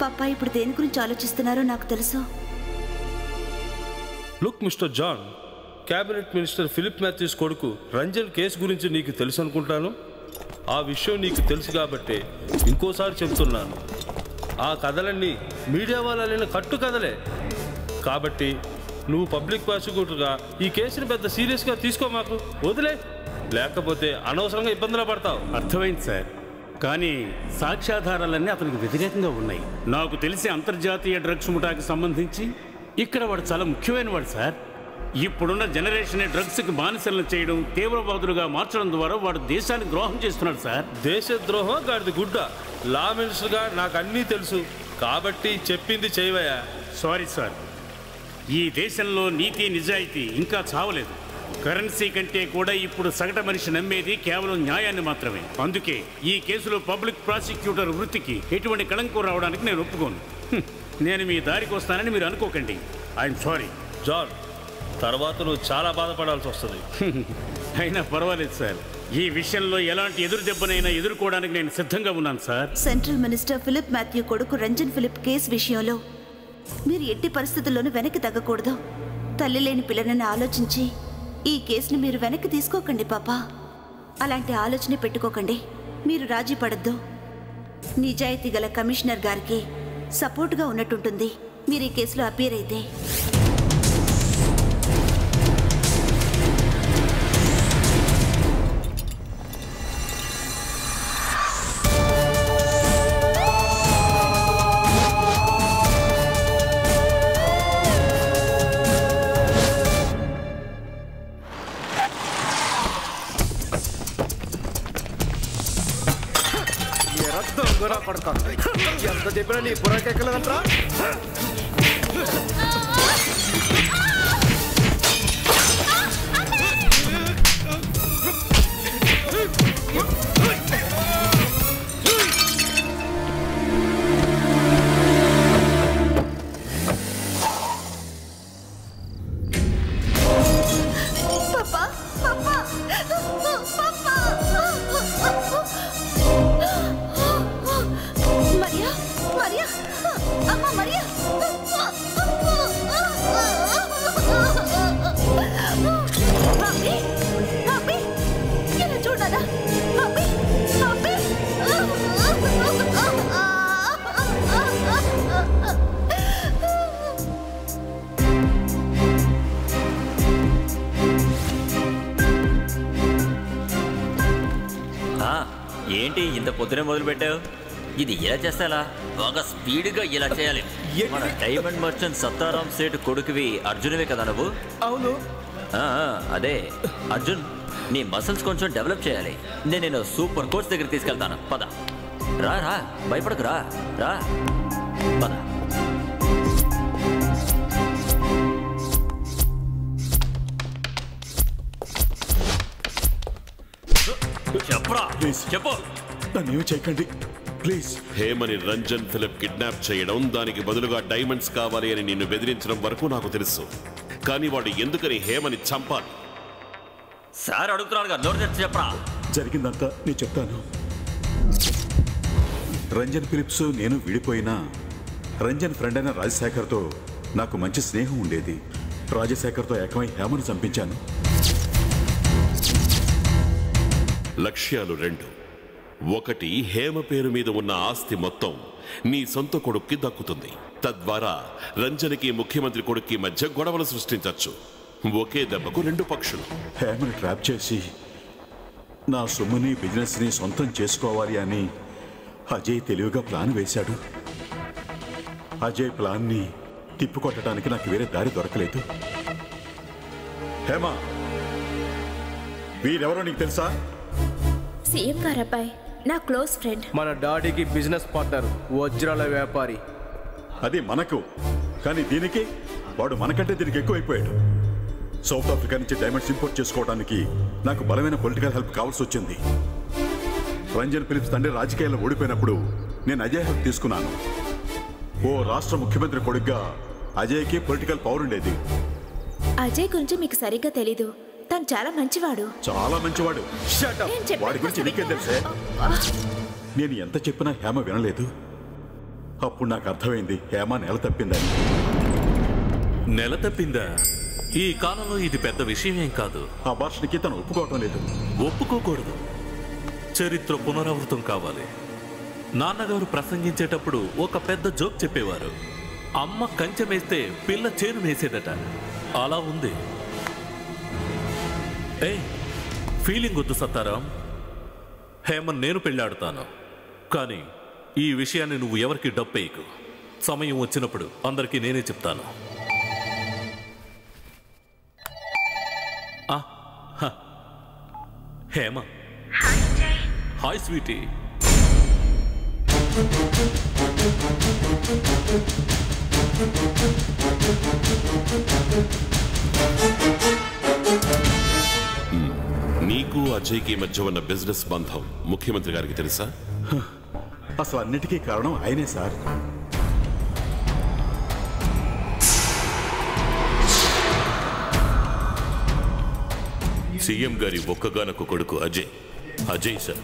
పాపా ఇప్పుడు దేని గురించి ఆలోచిస్తున్నారో నాకు తెలుసు. Look mister John, cabinet minister Philip Mathews కొడుకు రంజన్ కేసు గురించి నీకు తెలుసు అనుకుంటాను. ఆ విషయం నీకు తెలుసు కాబట్టే ఇంకోసారి చెప్తున్నాను. ఆ కథలన్నీ మీడియా వాళ్ళ కట్టు కథలే. కాబట్టి నువ్వు పబ్లిక్ ప్రాసిక్యూటర్గా ఈ కేసుని పెద్ద సీరియస్గా తీసుకో, మాకు వదిలే. లేకపోతే అనవసరంగా ఇబ్బందులు పడతావు. అర్థమైంది సార్, కానీ సాక్ష్యాధారాలన్నీ అతనికి వ్యతిరేకంగా ఉన్నాయి. నాకు తెలిసి అంతర్జాతీయ డ్రగ్స్ ముఠాకి సంబంధించి ఇక్కడ వాడు చాలా ముఖ్యమైన వాడు సార్. ఇప్పుడున్న జనరేషన్ డ్రగ్స్కి బానిసలను చేయడం, తీవ్రవాదులుగా మార్చడం ద్వారా వాడు దేశానికి ద్రోహం చేస్తున్నాడు సార్. దేశద్రోహం గాడిది గుడ్డ. లా మినిస్టర్గా నాకు అన్నీ తెలుసు కాబట్టి చెప్పింది చేయవయ్యా. సారీ సార్, ఈ దేశంలో నీతి నిజాయితీ ఇంకా చావలేదు. కరెన్సీ కంటే కూడా ఇప్పుడు సగటు మనిషి నమ్మేది కేవలం న్యాయాన్ని మాత్రమే. అందుకే ఈ కేసులో పబ్లిక్ ప్రాసిక్యూటర్ వృత్తికి ఎటువంటి కళంకం రావడానికి నేను ఒప్పుకోను. నేను మీ దారికి వస్తానని మీరు అనుకోకండి. I'm sorry. జాన్, తర్వాత నువ్వు చాలా బాధపడాల్సి వస్తుంది. అయినా పర్వాలేదు సార్, ఈ విషయంలో ఎలాంటి ఎదురు దెబ్బనైనా ఎదుర్కోవడానికి నేను సిద్ధంగా ఉన్నాను sir. Central minister Philip Mathew కొడుకు రంజన్ ఫిలిప్ కేసు విషయంలో మీరు ఎట్టి పరిస్థితుల్లోనూ వెనక్కి తగ్గకూడదు. తల్లి లేని పిల్లనని ఆలోచించి ఈ కేసుని మీరు వెనక్కి తీసుకోకండి పాపా. అలాంటి ఆలోచన పెట్టుకోకండి. మీరు రాజీ పడద్దు. నిజాయితీ గల కమిషనర్ గారికి సపోర్ట్గా ఉన్నట్టుంటుంది మీరు ఈ కేసులో అపీర్ అయితే. ఎంత చెప్పినా నీ బుర్రకెక్కలేదంటరా? Maria! Maria! Amma, Maria! ఏంటి ఇంత పొద్దునే మొదలు పెట్టావు? ఇది ఇలా చేస్తాలా? బాగా స్పీడ్గా ఇలా చేయాలి. మన డైమండ్ మర్చెంట్ సత్తారాం సేటు కొడుకువి అర్జునవే కదా నువ్వు? అవును. అదే అర్జున్, నీ మసిల్స్ కొంచెం డెవలప్ చేయాలి. నేను సూపర్ కోచ్ దగ్గర తీసుకెళ్తాను. పద రా రా, భయపడకు రా రా పద. చెప్పరా, చెప్పు. నన్నేమి చేయకండి ప్లీజ్. హేమని రంజన్ ఫిలిప్ కిడ్నాప్ చేయడం, దానికి బదులుగా డైమండ్స్ కావాలి అని నిన్ను బెదిరించడం వరకు నాకు తెలుసు. కానీ వాడు ఎందుకని హేమని చంపాలి? సార్ అడుగుతున్నాడుగా, నోరు తెరిచి చెప్పరా. జరిగిందంతా నేను చెప్తాను. రంజన్ ఫిలిప్స్ నేను విడిపోయినా రంజన్ ఫ్రెండ్ అయిన రాజశేఖర్తో నాకు మంచి స్నేహం ఉండేది. రాజశేఖర్తో ఏకమై హేమను చంపించాను. లక్ష్యాలు రెండు. ఒకటి, హేమ పేరు మీద ఉన్న ఆస్తి మొత్తం నీ సొంత కొడుక్కి దక్కుతుంది. తద్వారా రంజన్కి ముఖ్యమంత్రి కొడుక్కి మధ్య గొడవలు సృష్టించవచ్చు. ఒకే దెబ్బకు రెండు పక్షులు. హేమను ట్రాప్ చేసి నా సొమ్ముని బిజినెస్ని సొంతం చేసుకోవాలి అని అజయ్ తెలివిగా ప్లాన్ వేశాడు. అజయ్ ప్లాన్ని తిప్పికొట్టడానికి నాకు వేరే దారి దొరకలేదు. హేమ, వీరెవరో నీకు తెలుసా? సీఎం గారు అబ్బాయి, నా క్లోజ్ ఫ్రెండ్. మన డాడీకి బిజినెస్ పార్ట్నర్, వజ్రాల వ్యాపారి. అది మనకు, కానీ దీనికి వాడు మనకంటే దీనికి ఎక్కువైపోయాడు. సౌత్ ఆఫ్రికా నుంచి డైమండ్స్ ఇంపోర్ట్ చేసుకోవడానికి నాకు బలమైన పొలిటికల్ హెల్ప్ కావాల్సి వచ్చింది. రంజన్ ఫిలిప్స్ తండ్రి రాజకీయాల్లో ఓడిపోయినప్పుడు నేను అజయ్ హెల్ప్ తీసుకున్నాను. ఓ రాష్ట్ర ముఖ్యమంత్రి కొడుగ్గా అజయ్కి పొలిటికల్ పవర్ ఉండేది. అజయ్ గురించి మీకు సరిగ్గా తెలీదు. తను చాలా మంచివాడు. చాలా మంచివాడు. వాడి గురించి నీకేం తెలుసే? నేను ఎంత చెప్పినా హేమ వినలేదు. అప్పుడు నాకు అర్థమైంది హేమ నెల తప్పిందని. నెల తప్పిందా? ఈ కాలంలో ఇది పెద్ద విషయం ఏం కాదు. ఆ భాషకి తను ఒప్పుకోవటం లేదు. ఒప్పుకోకూడదు. చరిత్ర పునరావృతం కావాలి. నాన్నగారు ప్రసంగించేటప్పుడు ఒక పెద్ద జోక్ చెప్పేవారు. అమ్మ కంచె మేస్తే పిల్ల చేను మేసేదట. అలా ఉంది. ఫీలింగ్ వద్దు సత్తారాం. హేమన్ నేను పెళ్ళాడుతాను, కానీ ఈ విషయాన్ని నువ్వు ఎవరికి డప్పేయకు. సమయం వచ్చినప్పుడు అందరికీ నేనే చెప్తాను. Hema, hi sweety. నీకు అజయ్కి మధ్య ఉన్న బిజినెస్ బంధం ముఖ్యమంత్రి గారికి తెలుసా? అసలు అన్నిటికీ కారణం ఆయనే సార్. సీఎం గారి ఒక్కగానొక్క కొడుకు అజయ్ సార్.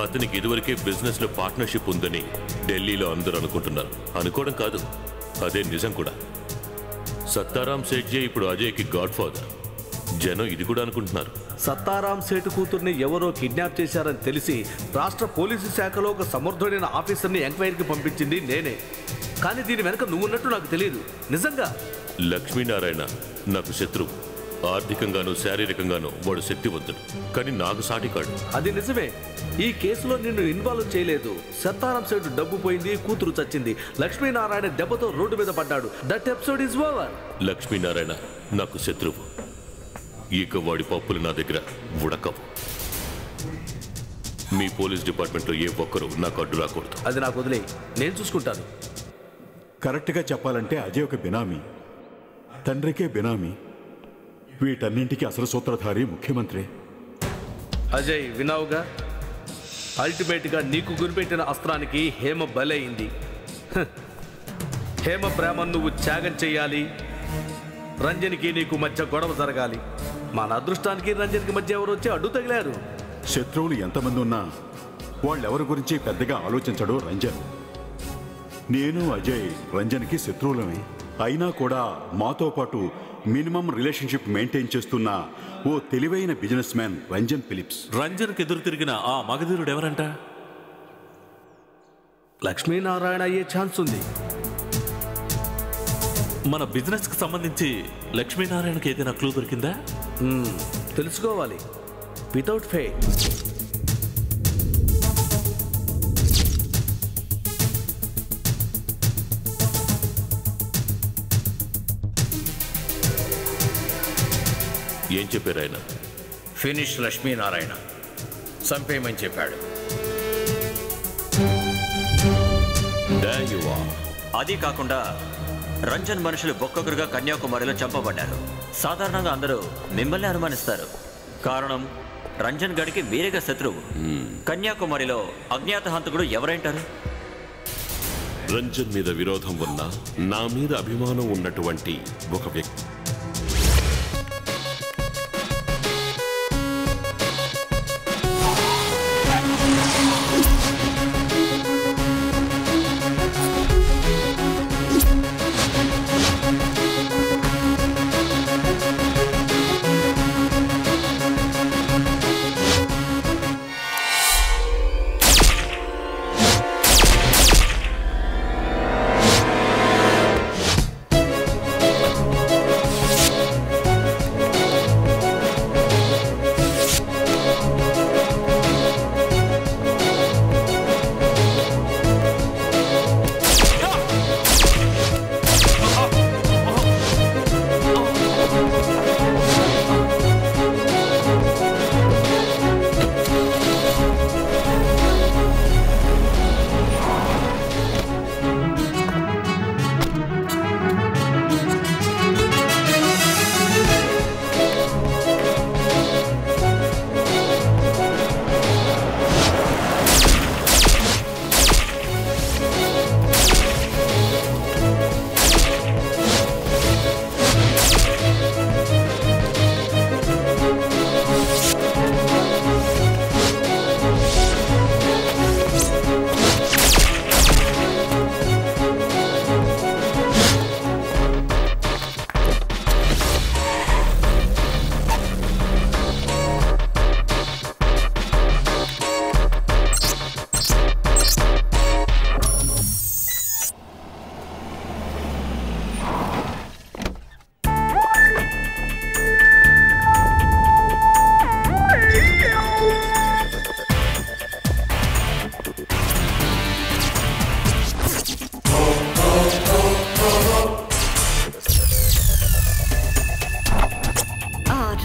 అతనికి ఇదివరకే బిజినెస్ లో పార్ట్నర్షిప్ ఉందని ఢిల్లీలో అందరూ అనుకుంటున్నారు. అనుకోవడం కాదు, అదే నిజం కూడా. సత్తారాం సేఠ్జీ ఇప్పుడు అజయ్కి గాడ్ ఫాదర్. జనం ఇది కూడా అనుకుంటున్నారు. సత్తారాం సేటు కూతుర్ని ఎవరో కిడ్నాప్ చేశారని తెలిసి రాష్ట్ర పోలీసు శాఖలో ఒక సమర్థుడైన ఆఫీసర్ని ఎంక్వైరీకి పంపించింది నేనే. కానీ దీని వెనక నువ్వున్నట్టు నాకు తెలియదు. నిజంగా లక్ష్మీనారాయణ నాకు శత్రువు. ఆర్థికంగానూ శారీరకంగానూ వాడు శక్తివంతుడు, కానీ నాకు సాటి కాడు. అది నిజమే. ఈ కేసులో నిన్ను ఇన్వాల్వ్ చేయలేదు. సత్తారాం సేటు డబ్బు పోయింది, కూతురు చచ్చింది. లక్ష్మీనారాయణ దెబ్బతో రోడ్డు మీద పడ్డాడు. That episode is over. Lakshminarayana నాకు శత్రువు. ఇక వాడి పప్పులు నా దగ్గర ఉడకవు. మీ పోలీస్ డిపార్ట్మెంట్లో ఏ ఒక్కరూ నాకు అడ్డు రాకూడదు. అది నాకు వదిలే, నేను చూసుకుంటాను. కరెక్ట్గా చెప్పాలంటే అజయ్ ఒక బినామీ, తండ్రికే బినామీ. వీటన్నింటికి అసలు సూత్రధారి ముఖ్యమంత్రి. అజయ్, వినావుగా, అల్టిమేట్గా నీకు గురిపెట్టిన అస్త్రానికి హేమ బలైంది. హేమ ప్రేమను నువ్వు త్యాగం చెయ్యాలి. రంజన్కి నీకు మధ్య గొడవ జరగాలి. మన అదృష్టానికి రంజన్కి మధ్య ఎవరు వచ్చి అడ్డు తగిలారు. శత్రువులు ఎంతమంది ఉన్నా వాళ్ళెవరి గురించి పెద్దగా ఆలోచించడు రంజన్. నేను అజయ్ రంజన్కి శత్రువులమే. అయినా కూడా మాతో పాటు మినిమం రిలేషన్షిప్ మెయింటైన్ చేస్తున్న ఓ తెలివైన బిజినెస్ మ్యాన్ రంజన్ ఫిలిప్స్. రంజన్కి ఎదురు తిరిగిన ఆ మగధీరుడు ఎవరంట? లక్ష్మీనారాయణ అయ్యే ఛాన్స్ ఉంది. మన బిజినెస్ కి సంబంధించి లక్ష్మీనారాయణకి ఏదైనా క్లూ దొరికిందా? తెలుసుకోవాలి. వితౌట్ ఫే ఏం చెప్పారు ఆయన? ఫినిష్ లక్ష్మీనారాయణ చంపేయమని చెప్పాడు. అది కాకుండా రంజన్ మనుషులు ఒక్కొక్కరుగా కన్యాకుమారిలో చంపబడ్డారు. సాధారణంగా అందరూ మిమ్మల్ని అనుమానిస్తారు. కారణం రంజన్ గడికి వేరేగా శత్రువు. కన్యాకుమారిలో అజ్ఞాత హంతకుడు ఎవరైంటారు? రంజన్ మీద విరోధం ఉన్న, నా మీద అభిమానం ఉన్నటువంటి ఒక వ్యక్తి.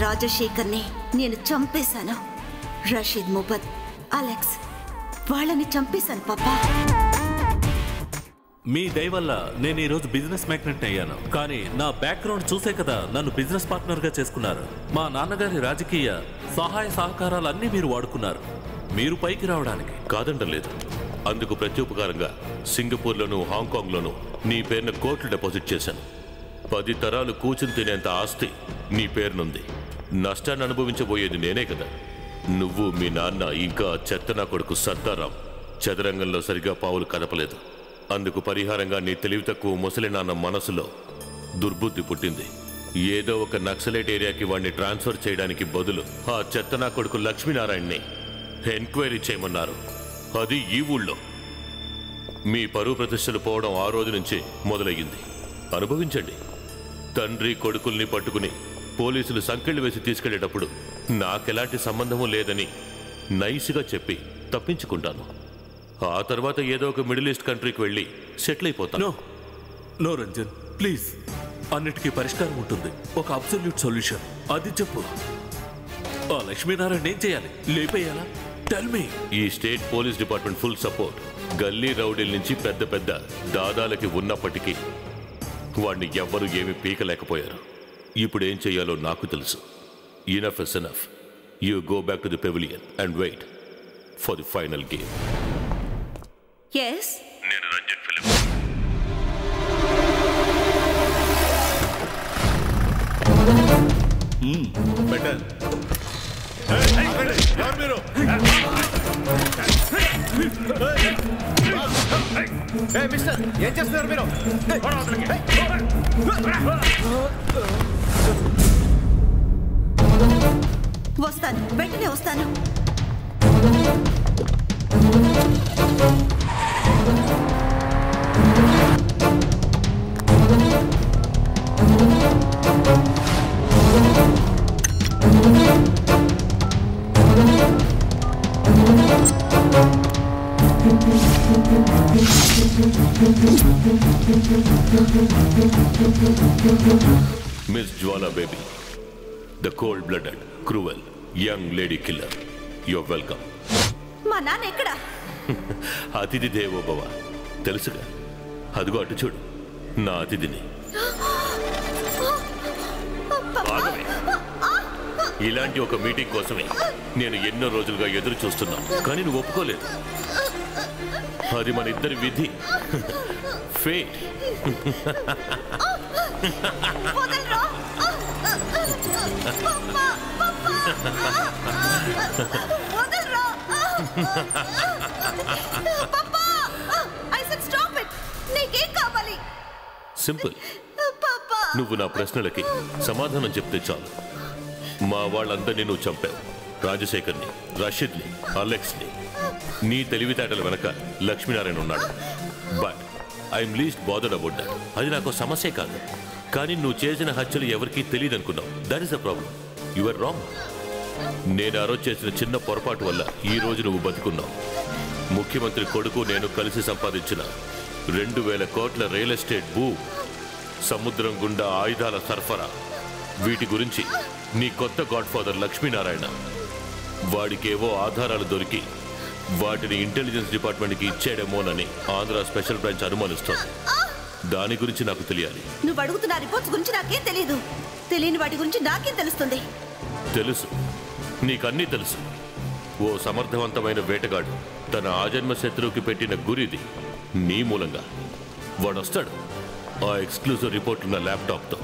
రాజశేఖర్ని నేను చంపేశాను. రషీద్ ముబత్, అలెక్స్ వాళ్ళని చంపేశాను పాపా. మీ దయ వల్ల నేను ఈరోజు బిజినెస్ మ్యాగ్నెట్ అయ్యాను. కానీ నా బ్యాక్గ్రౌండ్ చూసే కదా నన్ను బిజినెస్ పార్ట్నర్గా చేసుకున్నారు. మా నాన్నగారి రాజకీయ సహాయ సహకారాలన్నీ మీరు వాడుకున్నారు మీరు పైకి రావడానికి. కాదంటలేదు. అందుకు ప్రత్యుపకారంగా సింగపూర్లోను హాంకాంగ్లోను నీ పేరున కోట్లు డిపాజిట్ చేశాను. 10 తరాలు కూర్చుని తినేంత ఆస్తి నీ పేరునుంది. నష్టాన్ని అనుభవించబోయేది నేనే కదా. నువ్వు, మీ నాన్న, ఇంకా చెత్తనా కొడుకు సత్తారాం చదరంగంలో సరిగా పావులు కదపలేదు. అందుకు పరిహారంగా నీ తెలివి తక్కువ ముసలి నాన్న మనసులో దుర్బుద్ధి పుట్టింది. ఏదో ఒక నక్సలైట్ ఏరియాకి వాడిని ట్రాన్స్ఫర్ చేయడానికి బదులు ఆ చెత్తనా కొడుకు లక్ష్మీనారాయణని ఎంక్వైరీ చేయమన్నారు. అది ఈ ఊళ్ళో. మీ పరువు ప్రతిష్టలు పోవడం ఆ రోజు నుంచి మొదలయ్యింది. అనుభవించండి. తండ్రి కొడుకుల్ని పట్టుకుని పోలీసులు సంకెళ్ళు వేసి తీసుకెళ్లేటప్పుడు నాకెలాంటి సంబంధము లేదని నైస్గా చెప్పి తప్పించుకుంటాను. ఆ తర్వాత ఏదో ఒక మిడిల్ ఈస్ట్ కంట్రీకి వెళ్ళి సెటిల్ అయిపోతాను. No Ranjan, please. అన్నిటికీ పరిష్కారం ఉంటుంది. ఒక అబ్సల్యూట్ సొల్యూషన్. అది చెప్పు. ఆ లక్ష్మీనారాయణ ఏం చేయాలి? లేపేయాలా? Tell me. ఈ state police department full support గల్లీ రౌడీల నుంచి పెద్ద పెద్ద దాదాలకి ఉన్నప్పటికీ వాడిని ఎవ్వరూ ఏమీ పీకలేకపోయారు. ఇప్పుడు ఏం చేయాలో నాకు తెలుసు. Enough is enough. You go back to the pavilion and wait for the final game. Yes, నేను రంజన్ ఫిలిప్. బెటర్. మిస్టర్, ఏం చేస్తున్నారు మీరు? వస్తాను, వెంటనే వస్తాను. Miss Jwala baby, the cold blooded cruel young lady killer. Your welcome. మా నాన్న ఎక్కడ? అతిథి దేవో భవ. తెలుసుగా, అదిగో అటు చూడు, నా అతిథిని. ఆగవే. ఇలాంటి ఒక మీటింగ్ కోసమే నేను ఎన్నో రోజులుగా ఎదురు చూస్తున్నాను, కానీ నువ్వు ఒప్పుకోలేదు. అది మన ఇద్దరి విధి, ఫేట్. సింపుల్. నువ్వు నా ప్రశ్నలకి సమాధానం చెప్తే చాలు. మా వాళ్ళందరినీ నువ్వు చంపావు. రాజశేఖర్ని, రషీద్ని, అలెక్స్ని. నీ తెలివితేటల వెనక లక్ష్మీనారాయణ ఉన్నాడు. But I'm least bothered about that. అది నాకు సమస్య కాదు. కానీ నువ్వు చేసిన హత్యలు ఎవరికీ తెలియదు అనుకున్నావు. That is the problem. You are wrong. నేను ఆ రోజు చేసిన చిన్న పొరపాటు వల్ల ఈ రోజు నువ్వు బతుకున్నావు. ముఖ్యమంత్రి కొడుకు నేను కలిసి సంపాదించిన 2,000 కోట్ల రియల్ ఎస్టేట్ భూ, సముద్రం గుండా ఆయుధాల సరఫరా, వీటి గురించి నీ కొత్త గాడ్ ఫాదర్ లక్ష్మీనారాయణ వాడికేవో ఆధారాలు దొరికి వాటిని ఇంటెలిజెన్స్ డిపార్ట్మెంట్కి ఇచ్చాడేమోనని ఆంధ్ర స్పెషల్ బ్రాంచ్ అనుమానిస్తోంది. దాని గురించి నాకు తెలియాలి. నువ్వు అడుగుతున్న రిపోర్ట్స్ గురించి నాకేం తెలియదు. తెలియని వాటి గురించి నాకేం తెలుస్తుంది? తెలుసు, నీకన్నీ తెలుసు. ఓ సమర్థవంతమైన వేటగాడు తన ఆజన్మ శత్రువుకి పెట్టిన గురిది. నీ మూలంగా వాడొస్తాడు ఆ ఎక్స్క్లూజివ్ రిపోర్ట్ ఉన్న ల్యాప్టాప్తో.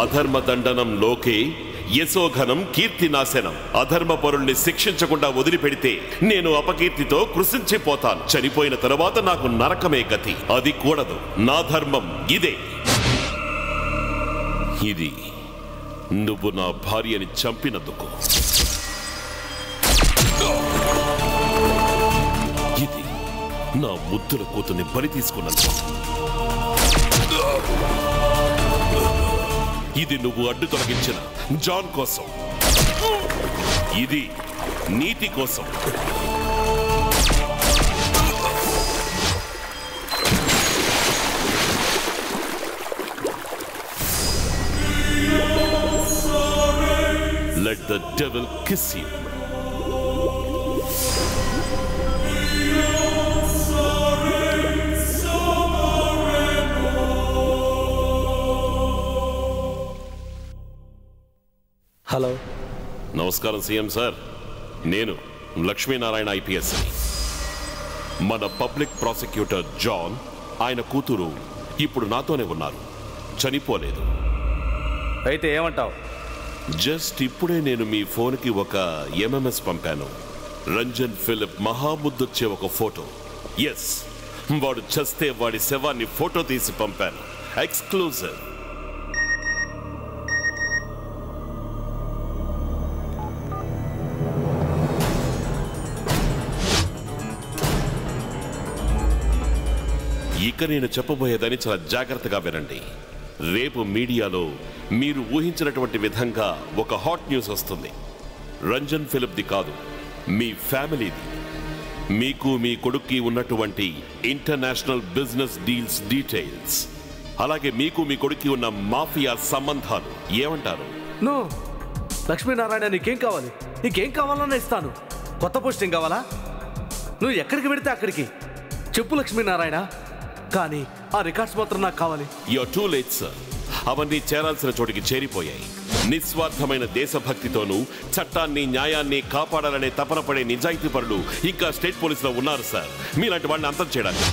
అధర్మ దండనం లోకే యశోఘనం కీర్తినాశనం. అధర్మ పరుల్ని శిక్షించకుండా వదిలిపెడితే నేను అపకీర్తితో కృషించిపోతాను. చనిపోయిన తరువాత నాకు నరకమే గతి. అది కూడదు. నా ధర్మం ఇదే. ఇది నువ్వు నా భార్యని చంపినందుకు. ఇది నా ముద్దుల కూతుర్ని బలి తీసుకున్నందుకు. ఇది నువ్వు అడ్డు తొలగించిన జాన్ కోసం. ఇది నీతి కోసం. Let the devil kiss you. Hello, నమస్కారం సీఎం సార్. నేను లక్ష్మీనారాయణ ఐపీఎస్. మన పబ్లిక్ ప్రాసిక్యూటర్ జాన్, ఆయన కూతురు ఇప్పుడు నాతోనే ఉన్నారు, చనిపోలేదు. అయితే ఏమంటావు? జస్ట్ ఇప్పుడే నేను మీ ఫోన్కి ఒక ఎంఎంఎస్ పంపాను. రంజన్ ఫిలిప్ మహాముద్దొచ్చే ఒక ఫోటో. ఎస్, వాడు చస్తే వాడి శవాన్ని ఫోటో తీసి పంపాను. ఎక్స్క్లూజివ్. ఇక నేను చెప్పబోయేదని చాలా జాగ్రత్తగా వినండి. రేపు మీడియాలో మీరు ఊహించినటువంటి విధంగా ఒక హాట్ న్యూస్ వస్తుంది. రంజన్ ఫిలిప్ది కాదు, మీ ఫ్యామిలీది. మీకు మీ కొడుక్కి ఉన్నటువంటి ఇంటర్నేషనల్ బిజినెస్ డీల్స్ డీటెయిల్స్, అలాగే మీకు మీ కొడుక్కి ఉన్న మాఫియా సంబంధాలు. ఏమంటారు? నో లక్ష్మీనారాయణ, నీకేం కావాలి? నీకేం కావాలన్నా ఇస్తాను. కొత్త పోస్టింగ్ కావాలా? నువ్వు ఎక్కడికి పెడితే అక్కడికి చెప్పు లక్ష్మీనారాయణ. కానీ ఆ రికార్డ్స్ మాత్రం నాకు కావాలి. You're too late sir. అవన్నీ చేరాల్సిన చోటికి చేరిపోయాయి. నిస్వార్థమైన దేశభక్తితోనూ చట్టాన్ని న్యాయాన్ని కాపాడాలనే తపన పడే నిజాయితీ పరులు ఇంకా స్టేట్ పోలీసులో ఉన్నారు సార్, మీలాంటి వాళ్ళని అంతం చేయడానికి.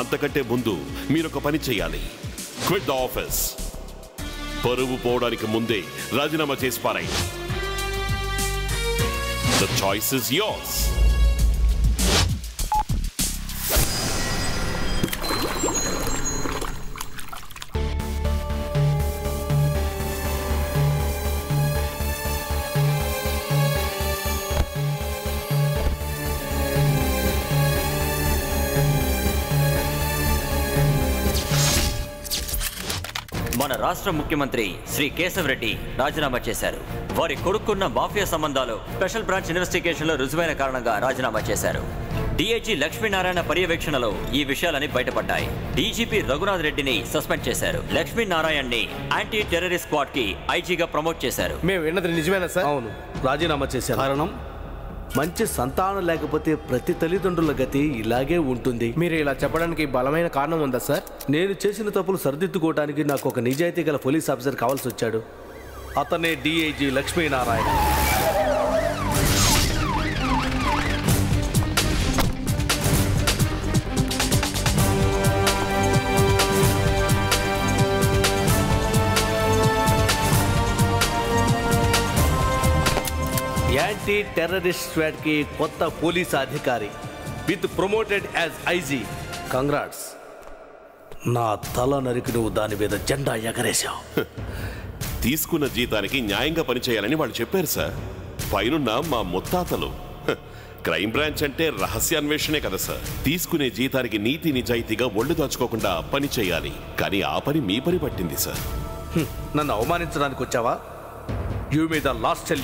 అంతకంటే ముందు మీరొక పని చేయాలి. Quit the office. పరువు పోవడానికి ముందే రాజీనామా చేసి పారాయి. The choice is yours. మన రాష్ట్ర ముఖ్యమంత్రి శ్రీ కేశవ్ రెడ్డి రాజీనామా చేశారు. వారి కొడుకున్న మాఫియా సంబంధాలు స్పెషల్ బ్రాంచ్ ఇన్వెస్టిగేషన్లో రుజువైన కారణంగా రాజీనామా చేశారు. డీఐజీ లక్ష్మీనారాయణ పర్యవేక్షణలో ఈ విషయాలని బయటపడ్డాయి. డీజీపీ రఘునాథ్ రెడ్డిని సస్పెండ్ చేశారు. లక్ష్మీనారాయణని యాంటీ టెర్రరిస్ట్ స్క్వాడ్ కి ఐజీగా ప్రమోట్ చేశారు. మేము విన్నది నిజమేనా సార్? అవును, రాజీనామా చేశారు. కారణం మంచి సంతానం లేకపోతే ప్రతి తల్లిదండ్రుల గతి ఇలాగే ఉంటుంది. మీరు ఇలా చెప్పడానికి బలమైన కారణం ఉందా సార్? నేను చేసిన తప్పులు సరిదిద్దుకోవడానికి నాకు ఒక నిజాయితీ గల పోలీస్ ఆఫీసర్ కావాల్సి వచ్చాడు. అతనే DIG Lakshminarayana. Anti terrorist squad కి కొత్త పోలీస్ అధికారి with promoted as IG. Congrats. నా తల నరికి నువ్వు దాని మీద జెండా ఎగరేశావు. తీసుకున్న జీతానికి న్యాయంగా పనిచేయాలని వాళ్ళు చెప్పారు సార్. పైనున్న మా ముత్తాతలు. క్రైమ్ బ్రాంచ్ అంటే రహస్యాన్వేషణే కదా సార్. తీసుకునే జీతానికి నీతి నిజాయితీగా ఒళ్ళు దాచుకోకుండా పని చేయాలి. కానీ ఆ పని మీ పని పట్టింది సార్. నన్ను అవమానించడానికి వచ్చావా? You may the last salute.